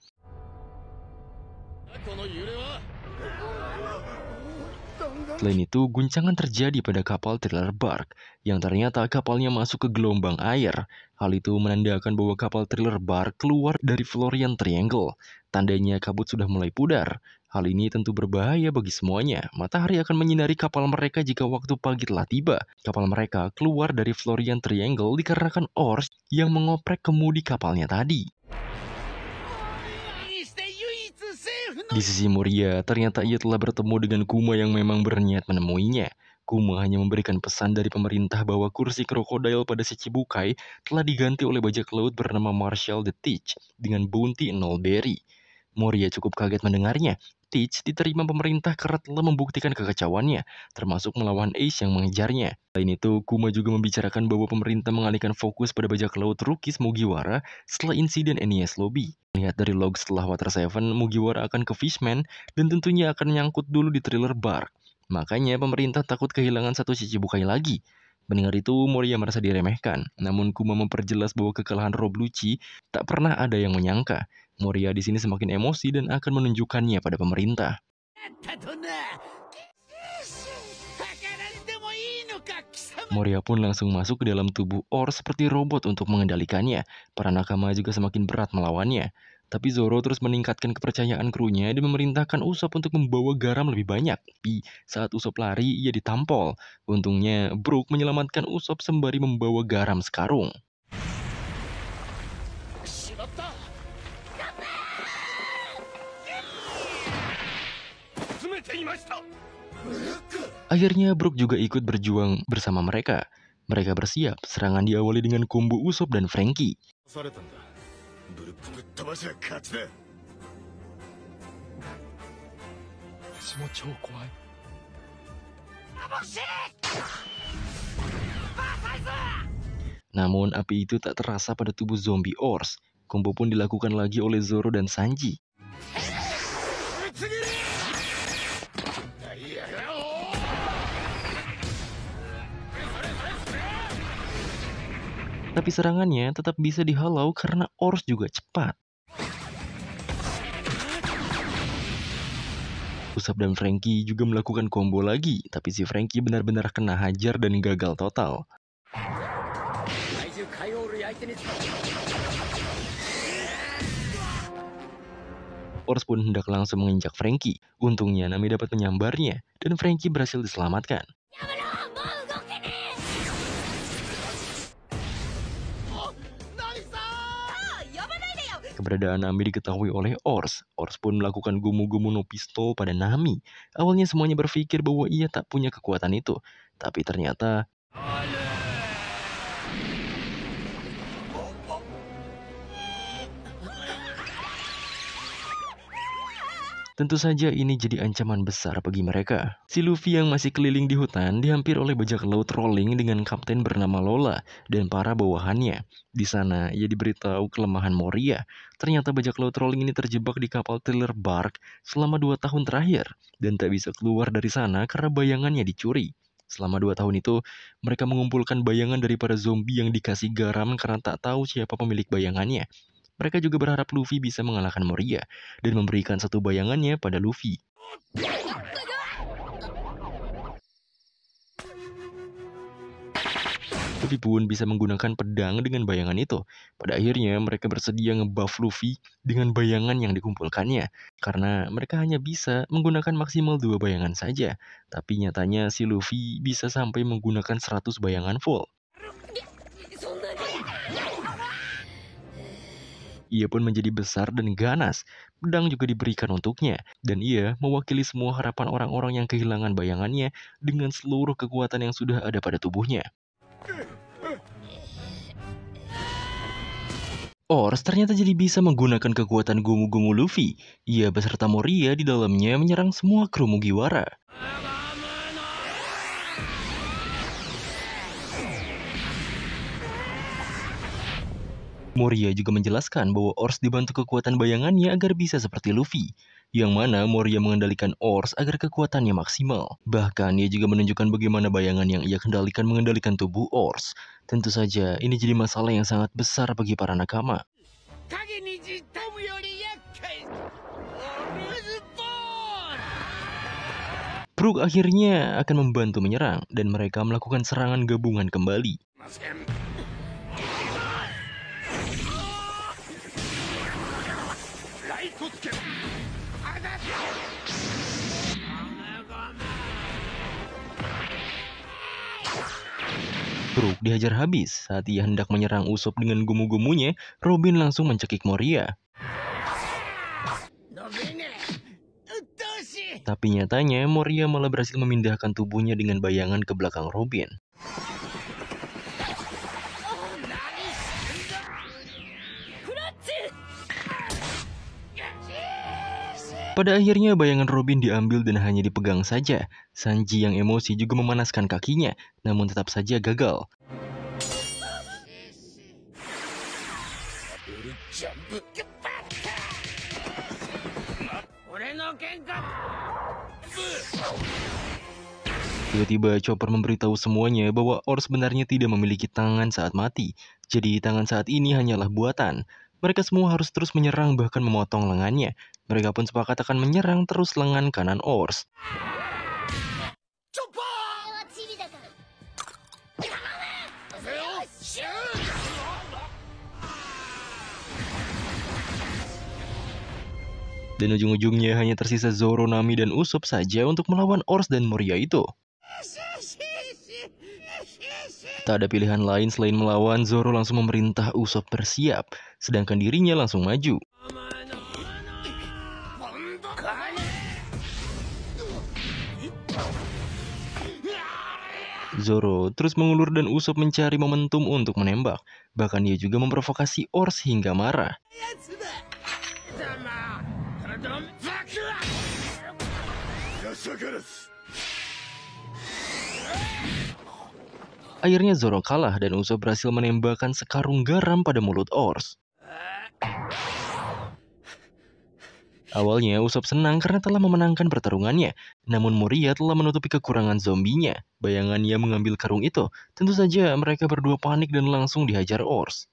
Selain itu, guncangan terjadi pada kapal Thriller Bark, yang ternyata kapalnya masuk ke gelombang air. Hal itu menandakan bahwa kapal Thriller Bark keluar dari Florian Triangle. Tandanya kabut sudah mulai pudar. Hal ini tentu berbahaya bagi semuanya. Matahari akan menyinari kapal mereka jika waktu pagi telah tiba. Kapal mereka keluar dari Florian Triangle dikarenakan Ors yang mengoprek kemudi kapalnya tadi. Di sisi Moria, ternyata ia telah bertemu dengan Kuma yang memang berniat menemuinya. Kuma hanya memberikan pesan dari pemerintah bahwa kursi krokodil pada Shichibukai telah diganti oleh bajak laut bernama Marshall the Teach dengan bounty 0 berry. Moria cukup kaget mendengarnya. Teach diterima pemerintah karena telah membuktikan kekacauannya, termasuk melawan Ace yang mengejarnya. Selain itu, Kuma juga membicarakan bahwa pemerintah mengalihkan fokus pada bajak laut Rukis Mugiwara setelah insiden Enies Lobby. Lihat dari log setelah Water 7, Mugiwara akan ke Fishman dan tentunya akan nyangkut dulu di Thriller Bark. Makanya pemerintah takut kehilangan satu Shichibukai lagi. Mendengar itu, Moria merasa diremehkan. Namun Kuma memperjelas bahwa kekalahan Rob Lucci tak pernah ada yang menyangka. Moria di sini semakin emosi dan akan menunjukkannya pada pemerintah. Moria pun langsung masuk ke dalam tubuh Or seperti robot untuk mengendalikannya. Para nakama juga semakin berat melawannya. Tapi Zoro terus meningkatkan kepercayaan krunya dan memerintahkan Usopp untuk membawa garam lebih banyak. Tapi saat Usopp lari, ia ditampol. Untungnya, Brook menyelamatkan Usopp sembari membawa garam sekarung. Akhirnya Brook juga ikut berjuang bersama mereka. Mereka bersiap, serangan diawali dengan combo Usopp dan Franky. Namun api itu tak terasa pada tubuh zombie Ors. Combo pun dilakukan lagi oleh Zoro dan Sanji. Tapi serangannya tetap bisa dihalau karena Ors juga cepat. Usopp dan Franky juga melakukan combo lagi, tapi si Franky benar-benar kena hajar dan gagal total. Ors pun hendak langsung menginjak Franky. Untungnya Nami dapat menyambarnya, dan Franky berhasil diselamatkan. Keberadaan Nami diketahui oleh Ors. Ors pun melakukan Gomu-Gomu no Pistol pada Nami. Awalnya semuanya berpikir bahwa ia tak punya kekuatan itu. Tapi ternyata... Tentu saja ini jadi ancaman besar bagi mereka. Si Luffy yang masih keliling di hutan dihampir oleh bajak laut Rolling dengan kapten bernama Lola dan para bawahannya. Di sana ia diberitahu kelemahan Moria. Ternyata bajak laut Rolling ini terjebak di kapal Thriller Bark selama 2 tahun terakhir dan tak bisa keluar dari sana karena bayangannya dicuri. Selama 2 tahun itu, mereka mengumpulkan bayangan dari para zombie yang dikasih garam karena tak tahu siapa pemilik bayangannya. Mereka juga berharap Luffy bisa mengalahkan Moria dan memberikan satu bayangannya pada Luffy. Luffy pun bisa menggunakan pedang dengan bayangan itu. Pada akhirnya mereka bersedia ngebuff Luffy dengan bayangan yang dikumpulkannya. Karena mereka hanya bisa menggunakan maksimal 2 bayangan saja. Tapi nyatanya si Luffy bisa sampai menggunakan 100 bayangan full. Ia pun menjadi besar dan ganas. Pedang juga diberikan untuknya. Dan ia mewakili semua harapan orang-orang yang kehilangan bayangannya dengan seluruh kekuatan yang sudah ada pada tubuhnya. Ors ternyata jadi bisa menggunakan kekuatan Gomu-Gomu Luffy. Ia beserta Moria di dalamnya menyerang semua kru Mugiwara. Moria juga menjelaskan bahwa Ors dibantu kekuatan bayangannya agar bisa seperti Luffy. Yang mana Moria mengendalikan Ors agar kekuatannya maksimal. Bahkan ia juga menunjukkan bagaimana bayangan yang ia mengendalikan tubuh Ors. Tentu saja ini jadi masalah yang sangat besar bagi para nakama. Brook akhirnya akan membantu menyerang dan mereka melakukan serangan gabungan kembali. Brook dihajar habis. Saat ia hendak menyerang Usopp dengan gomu-gomunya, Robin langsung mencekik Moria. Tapi nyatanya Moria malah berhasil memindahkan tubuhnya dengan bayangan ke belakang Robin. Pada akhirnya bayangan Robin diambil dan hanya dipegang saja. Sanji yang emosi juga memanaskan kakinya, namun tetap saja gagal. Tiba-tiba Chopper memberitahu semuanya bahwa Ors sebenarnya tidak memiliki tangan saat mati. Jadi tangan saat ini hanyalah buatan. Mereka semua harus terus menyerang bahkan memotong lengannya. Mereka pun sepakat akan menyerang terus lengan kanan Ors. Dan ujung-ujungnya hanya tersisa Zoro, Nami, dan Usopp saja untuk melawan Ors dan Moria itu. Tak ada pilihan lain selain melawan, Zoro langsung memerintah Usopp bersiap, sedangkan dirinya langsung maju. Zoro terus mengulur dan Usopp mencari momentum untuk menembak. Bahkan dia juga memprovokasi Ors hingga marah. Akhirnya Zoro kalah dan Usopp berhasil menembakkan sekarung garam pada mulut Ors. Awalnya Usopp senang karena telah memenangkan pertarungannya, namun Moria telah menutupi kekurangan zombinya. Bayangannya mengambil karung itu. Tentu saja mereka berdua panik dan langsung dihajar Ors.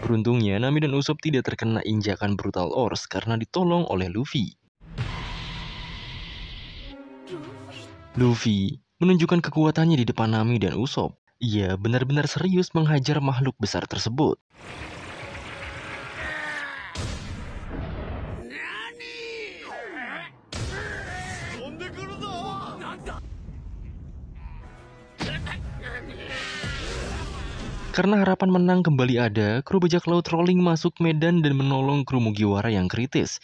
Beruntungnya, Nami dan Usopp tidak terkena injakan brutal Ors karena ditolong oleh Luffy. Luffy menunjukkan kekuatannya di depan Nami dan Usopp. Ia benar-benar serius menghajar makhluk besar tersebut. Karena harapan menang kembali ada, kru bajak laut Rolling masuk medan dan menolong kru Mugiwara yang kritis.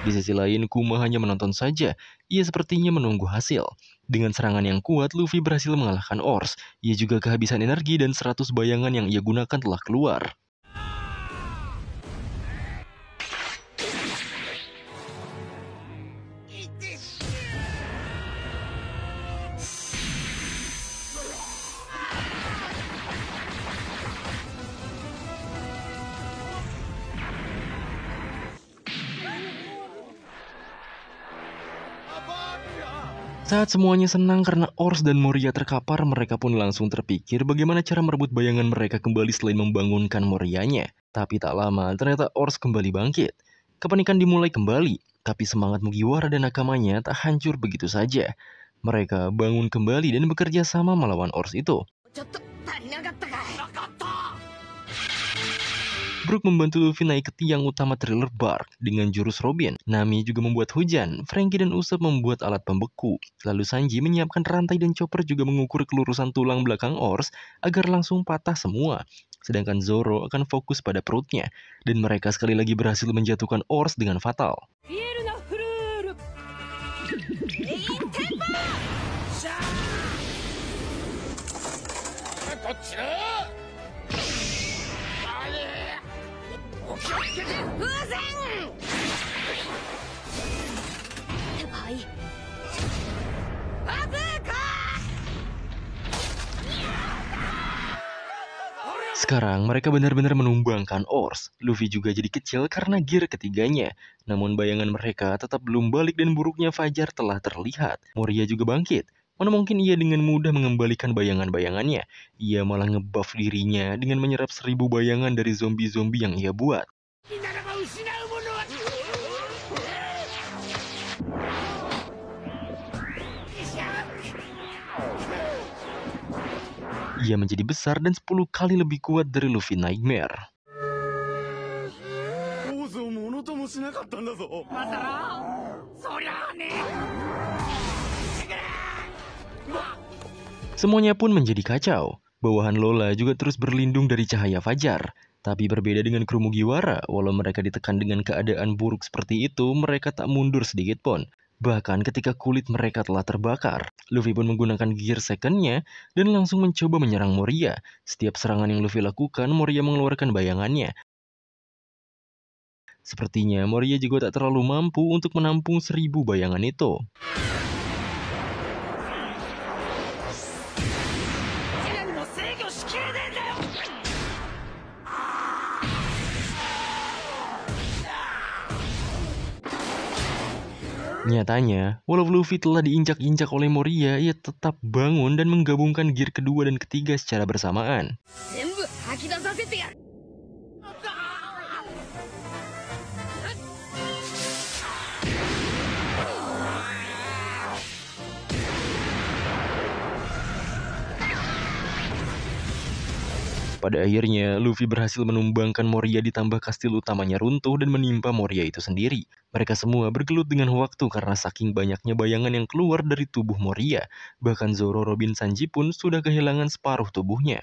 Di sisi lain, Kuma hanya menonton saja. Ia sepertinya menunggu hasil. Dengan serangan yang kuat, Luffy berhasil mengalahkan Ors. Ia juga kehabisan energi dan 100 bayangan yang ia gunakan telah keluar. Saat semuanya senang karena Ors dan Moria terkapar, mereka pun langsung terpikir bagaimana cara merebut bayangan mereka kembali selain membangunkan Morianya. Tapi tak lama, ternyata Ors kembali bangkit. Kepanikan dimulai kembali, tapi semangat Mugiwara dan nakamanya tak hancur begitu saja. Mereka bangun kembali dan bekerja sama melawan Ors itu. Brook membantu Luffy naik ke tiang utama Thriller Bark dengan jurus Robin. Nami juga membuat hujan. Franky dan Usopp membuat alat pembeku. Lalu Sanji menyiapkan rantai dan Chopper juga mengukur kelurusan tulang belakang Ors agar langsung patah semua. Sedangkan Zoro akan fokus pada perutnya. Dan mereka sekali lagi berhasil menjatuhkan Ors dengan fatal. Sekarang mereka benar-benar menumbangkan Ors. Luffy juga jadi kecil karena gear ketiganya. Namun bayangan mereka tetap belum balik dan buruknya Fajar telah terlihat. Moria juga bangkit. Mana mungkin ia dengan mudah mengembalikan bayangan-bayangannya. Ia malah ngebuff dirinya dengan menyerap 1000 bayangan dari zombie-zombie yang ia buat. Ia menjadi besar dan 10 kali lebih kuat dari Luffy Nightmare. Semuanya pun menjadi kacau. Bawahan Lola juga terus berlindung dari cahaya Fajar. Tapi berbeda dengan kru Mugiwara, walau mereka ditekan dengan keadaan buruk seperti itu, mereka tak mundur sedikit pun. Bahkan ketika kulit mereka telah terbakar, Luffy pun menggunakan gear second-nya dan langsung mencoba menyerang Moria. Setiap serangan yang Luffy lakukan, Moria mengeluarkan bayangannya. Sepertinya Moria juga tak terlalu mampu untuk menampung 1000 bayangan itu. Nyatanya, walau Luffy telah diinjak-injak oleh Moria, ia tetap bangun dan menggabungkan gear kedua dan ketiga secara bersamaan. Pada akhirnya, Luffy berhasil menumbangkan Moria ditambah kastil utamanya runtuh dan menimpa Moria itu sendiri. Mereka semua bergelut dengan waktu karena saking banyaknya bayangan yang keluar dari tubuh Moria. Bahkan Zoro, Robin, Sanji pun sudah kehilangan separuh tubuhnya.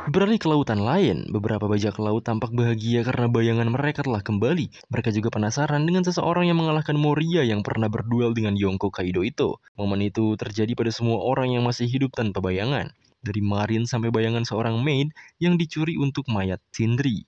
Beralih ke lautan lain, beberapa bajak laut tampak bahagia karena bayangan mereka telah kembali. Mereka juga penasaran dengan seseorang yang mengalahkan Moria yang pernah berduel dengan Yonko Kaido itu. Momen itu terjadi pada semua orang yang masih hidup tanpa bayangan. Dari Marin sampai bayangan seorang maid yang dicuri untuk mayat Sindri.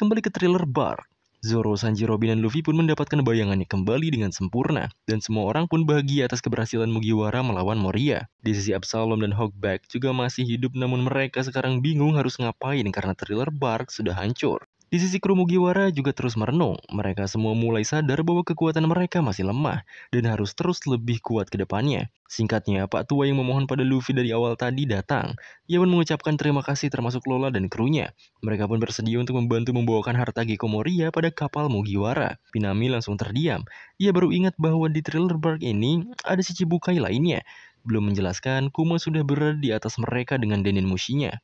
Kembali ke thriller Bark. Zoro, Sanji, Robin, dan Luffy pun mendapatkan bayangannya kembali dengan sempurna. Dan semua orang pun bahagia atas keberhasilan Mugiwara melawan Moria. Di sisi Absalom dan Hawkback juga masih hidup namun mereka sekarang bingung harus ngapain karena thriller Bark sudah hancur. Di sisi kru Mugiwara juga terus merenung. Mereka semua mulai sadar bahwa kekuatan mereka masih lemah dan harus terus lebih kuat ke depannya. Singkatnya, Pak Tua yang memohon pada Luffy dari awal tadi datang. Ia pun mengucapkan terima kasih termasuk Lola dan krunya. Mereka pun bersedia untuk membantu membawakan harta Gecko Moria pada kapal Mugiwara. Minami langsung terdiam. Ia baru ingat bahwa di thriller Bark ini ada si Chibukai lainnya. Belum menjelaskan, Kuma sudah berada di atas mereka dengan Denin Mushi-nya.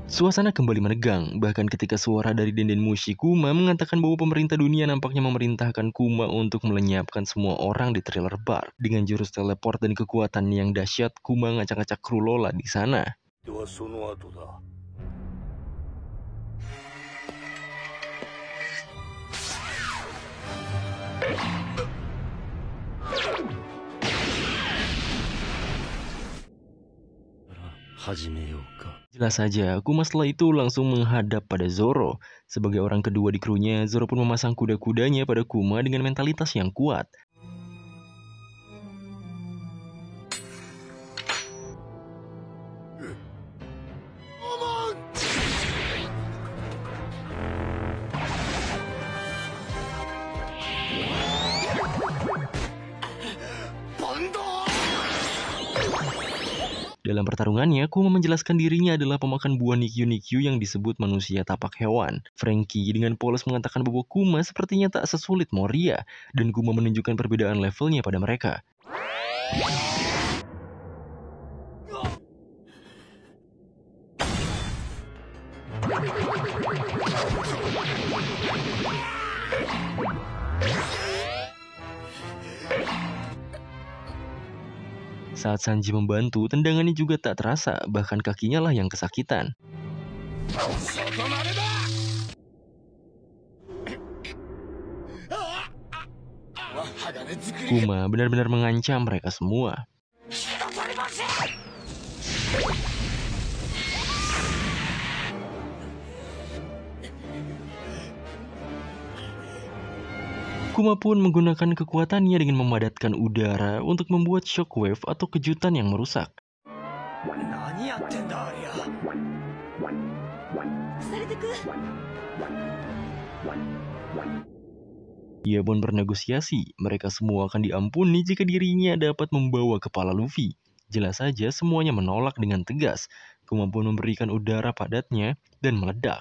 Suasana kembali menegang, bahkan ketika suara dari Denden Mushi Kuma mengatakan bahwa pemerintah dunia nampaknya memerintahkan Kuma untuk melenyapkan semua orang di thriller Bark. Dengan jurus teleport dan kekuatan yang dahsyat, Kuma ngacak-ngacak kru Lola di sana. Jelas saja, Kuma setelah itu langsung menghadap pada Zoro. Sebagai orang kedua di krunya, Zoro pun memasang kuda-kudanya pada Kuma dengan mentalitas yang kuat. Dalam pertarungannya, Kuma menjelaskan dirinya adalah pemakan buah Nikyu-Nikyu yang disebut manusia tapak hewan. Franky dengan polos mengatakan bahwa Kuma sepertinya tak sesulit Moria, dan Kuma menunjukkan perbedaan levelnya pada mereka. Saat Sanji membantu, tendangannya juga tak terasa, bahkan kakinya lah yang kesakitan. Kuma benar-benar mengancam mereka semua. Kuma pun menggunakan kekuatannya dengan memadatkan udara untuk membuat shockwave atau kejutan yang merusak. Ia pun bernegosiasi, mereka semua akan diampuni jika dirinya dapat membawa kepala Luffy. Jelas saja semuanya menolak dengan tegas. Kuma pun memberikan udara padatnya dan meledak.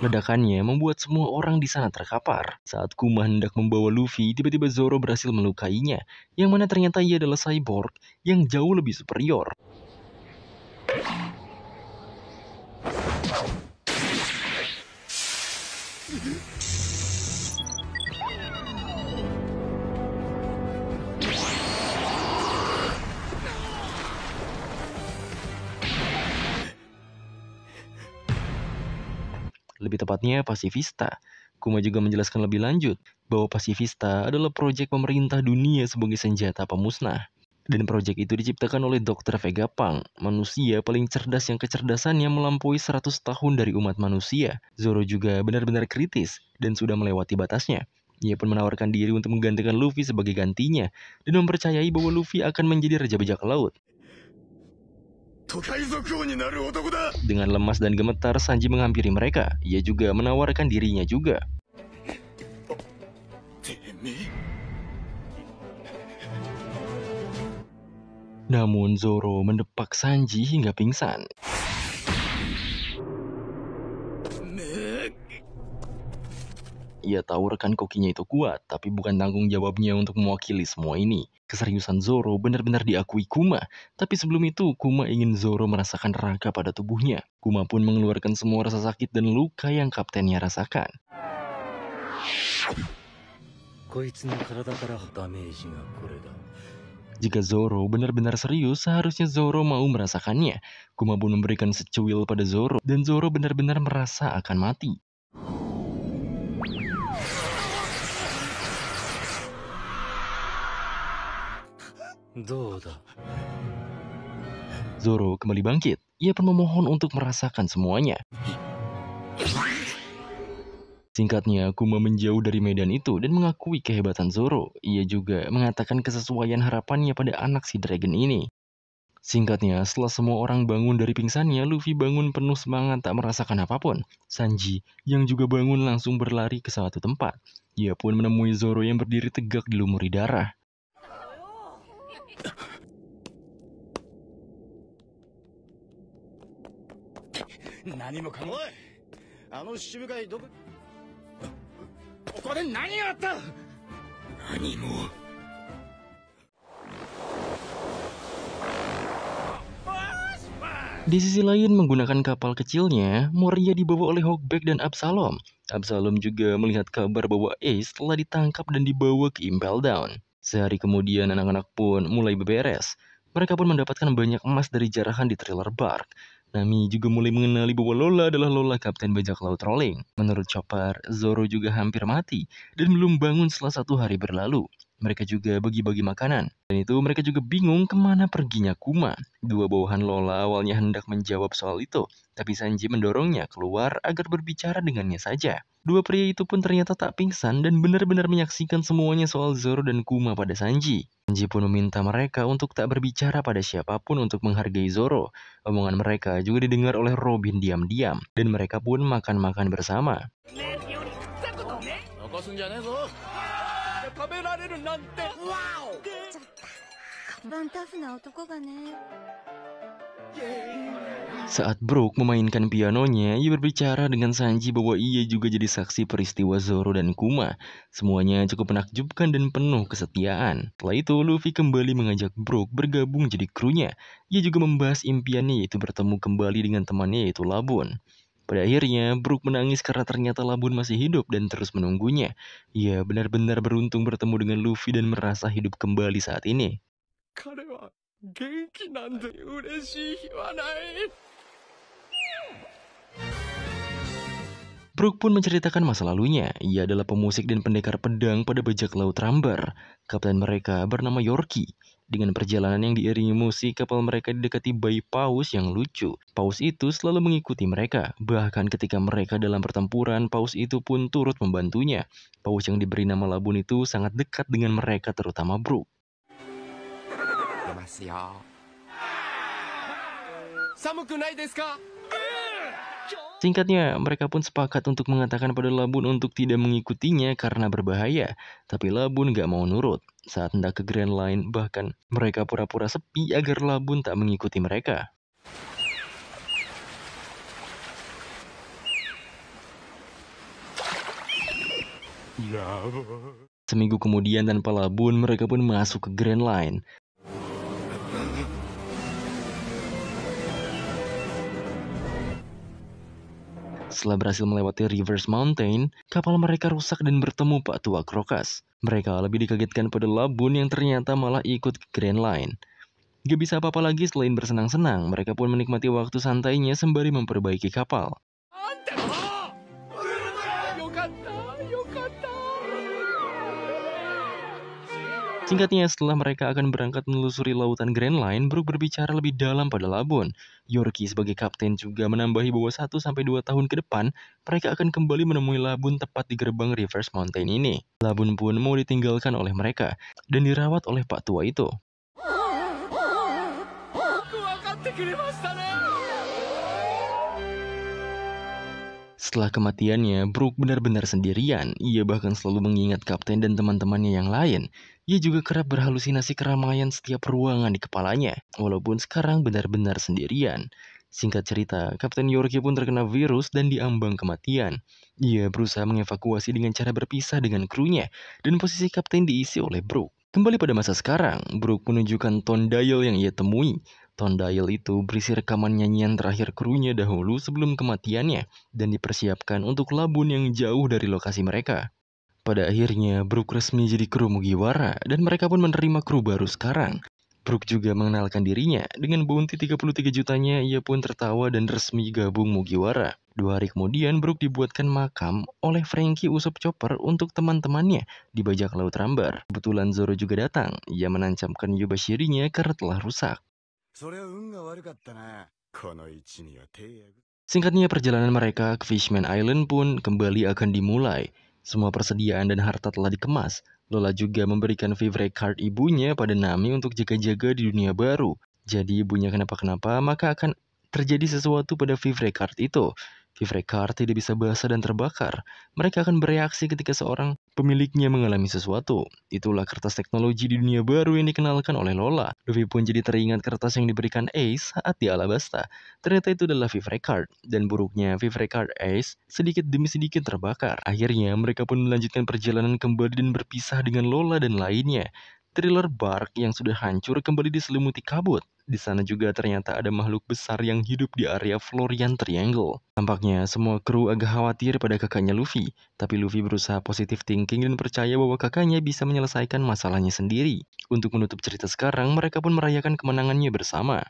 Ledakannya membuat semua orang di sana terkapar. Saat Kuma hendak membawa Luffy, tiba-tiba Zoro berhasil melukainya, yang mana ternyata ia adalah cyborg yang jauh lebih superior. Lebih tepatnya Pacifista. Kuma juga menjelaskan lebih lanjut bahwa Pacifista adalah proyek pemerintah dunia sebagai senjata pemusnah. Dan proyek itu diciptakan oleh Dr. Vegapunk, manusia paling cerdas yang kecerdasannya melampaui 100 tahun dari umat manusia. Zoro juga benar-benar kritis dan sudah melewati batasnya. Ia pun menawarkan diri untuk menggantikan Luffy sebagai gantinya dan mempercayai bahwa Luffy akan menjadi Raja Bajak Laut. Dengan lemas dan gemetar, Sanji menghampiri mereka. Ia juga menawarkan dirinya juga. Namun Zoro mendepak Sanji hingga pingsan. Ia tahu rekan kokinya itu kuat, tapi bukan tanggung jawabnya untuk mewakili semua ini. Keseriusan Zoro benar-benar diakui Kuma, tapi sebelum itu Kuma ingin Zoro merasakan rangka pada tubuhnya. Kuma pun mengeluarkan semua rasa sakit dan luka yang kaptennya rasakan. Jika Zoro benar-benar serius, seharusnya Zoro mau merasakannya. Kuma pun memberikan secuil pada Zoro, dan Zoro benar-benar merasa akan mati. Zoro kembali bangkit. Ia pun memohon untuk merasakan semuanya. Singkatnya, Kuma menjauh dari medan itu dan mengakui kehebatan Zoro. Ia juga mengatakan kesesuaian harapannya pada anak si Dragon ini. Singkatnya, setelah semua orang bangun dari pingsannya, Luffy bangun penuh semangat tak merasakan apapun. Sanji, yang juga bangun langsung berlari ke suatu tempat. Ia pun menemui Zoro yang berdiri tegak dilumuri darah. Di sisi lain, menggunakan kapal kecilnya, Moria dibawa oleh Hawkback dan Absalom. Absalom juga melihat kabar bahwa Ace telah ditangkap dan dibawa ke Impel Down. Sehari kemudian, anak-anak pun mulai beberes. Mereka pun mendapatkan banyak emas dari jarahan di Thriller Bark. Nami juga mulai mengenali bahwa Lola adalah Lola Kapten Bajak Laut Rolling. Menurut Chopper, Zoro juga hampir mati dan belum bangun setelah 1 hari berlalu. Mereka juga bagi-bagi makanan. Dan itu mereka juga bingung kemana perginya Kuma. Dua bawahan Lola awalnya hendak menjawab soal itu, tapi Sanji mendorongnya keluar agar berbicara dengannya saja. Dua pria itu pun ternyata tak pingsan dan benar-benar menyaksikan semuanya soal Zoro dan Kuma pada Sanji. Sanji pun meminta mereka untuk tak berbicara pada siapapun untuk menghargai Zoro. Omongan mereka juga didengar oleh Robin diam-diam, dan mereka pun makan-makan bersama. Saat Brook memainkan pianonya, ia berbicara dengan Sanji bahwa ia juga jadi saksi peristiwa Zoro dan Kuma. Semuanya cukup menakjubkan dan penuh kesetiaan. Setelah itu, Luffy kembali mengajak Brook bergabung jadi krunya. Ia juga membahas impiannya yaitu bertemu kembali dengan temannya yaitu Labun. Pada akhirnya, Brook menangis karena ternyata Labun masih hidup dan terus menunggunya. Ia benar-benar beruntung bertemu dengan Luffy dan merasa hidup kembali saat ini. Brook pun menceritakan masa lalunya. Ia adalah pemusik dan pendekar pedang pada bajak laut Rambar. Kapten mereka bernama Yorkie. Dengan perjalanan yang diiringi musik, kapal mereka didekati bayi paus yang lucu. Paus itu selalu mengikuti mereka. Bahkan ketika mereka dalam pertempuran, paus itu pun turut membantunya. Paus yang diberi nama Labun itu sangat dekat dengan mereka, terutama Brook. Singkatnya, mereka pun sepakat untuk mengatakan pada Labun untuk tidak mengikutinya karena berbahaya. Tapi Labun gak mau nurut. Saat hendak ke Grand Line, bahkan mereka pura-pura sepi agar Labun tak mengikuti mereka. Seminggu kemudian tanpa labun, mereka pun masuk ke Grand Line. Setelah berhasil melewati Reverse Mountain, kapal mereka rusak dan bertemu Pak Tua Krokas. Mereka lebih dikagetkan pada labun yang ternyata malah ikut ke Grand Line. Gak bisa apa-apa lagi selain bersenang-senang, mereka pun menikmati waktu santainya sembari memperbaiki kapal. Singkatnya, setelah mereka akan berangkat menelusuri lautan Grand Line, Brook berbicara lebih dalam pada labun. Yorkie sebagai kapten juga menambahi bahwa 1-2 tahun ke depan, mereka akan kembali menemui labun tepat di gerbang Reverse Mountain ini. Labun pun mau ditinggalkan oleh mereka, dan dirawat oleh Pak Tua itu. Setelah kematiannya, Brook benar-benar sendirian. Ia bahkan selalu mengingat kapten dan teman-temannya yang lain. Ia juga kerap berhalusinasi keramaian setiap ruangan di kepalanya, walaupun sekarang benar-benar sendirian. Singkat cerita, Kapten Yorkie pun terkena virus dan diambang kematian. Ia berusaha mengevakuasi dengan cara berpisah dengan krunya, dan posisi kapten diisi oleh Brook. Kembali pada masa sekarang, Brook menunjukkan tone dial yang ia temui. Tone dial itu berisi rekaman nyanyian terakhir krunya dahulu sebelum kematiannya, dan dipersiapkan untuk labun yang jauh dari lokasi mereka. Pada akhirnya, Brook resmi jadi kru Mugiwara, dan mereka pun menerima kru baru sekarang. Brook juga mengenalkan dirinya, dengan bounty 33 jutanya ia pun tertawa dan resmi gabung Mugiwara. 2 hari kemudian, Brook dibuatkan makam oleh Frankie Usopp Chopper untuk teman-temannya di bajak laut Rambar. Kebetulan Zoro juga datang, ia menancapkan Yubashirinya karena telah rusak. Singkatnya, perjalanan mereka ke Fishman Island pun kembali akan dimulai. Semua persediaan dan harta telah dikemas. Lola juga memberikan favorite card ibunya pada Nami untuk jaga-jaga di dunia baru. Jadi ibunya kenapa-kenapa, maka akan terjadi sesuatu pada favorite card itu. Favorite card tidak bisa basah dan terbakar. Mereka akan bereaksi ketika seorang pemiliknya mengalami sesuatu. Itulah kertas teknologi di dunia baru yang dikenalkan oleh Lola. Luffy pun jadi teringat kertas yang diberikan Ace saat di Alabasta. Ternyata itu adalah favorite card. Dan buruknya, favorite card Ace sedikit demi sedikit terbakar. Akhirnya, mereka pun melanjutkan perjalanan kembali dan berpisah dengan Lola dan lainnya. Thriller Bark yang sudah hancur kembali diselimuti kabut. Di sana juga ternyata ada makhluk besar yang hidup di area Florian Triangle. Tampaknya semua kru agak khawatir pada kakaknya Luffy, tapi Luffy berusaha positive thinking dan percaya bahwa kakaknya bisa menyelesaikan masalahnya sendiri. Untuk menutup cerita sekarang, mereka pun merayakan kemenangannya bersama.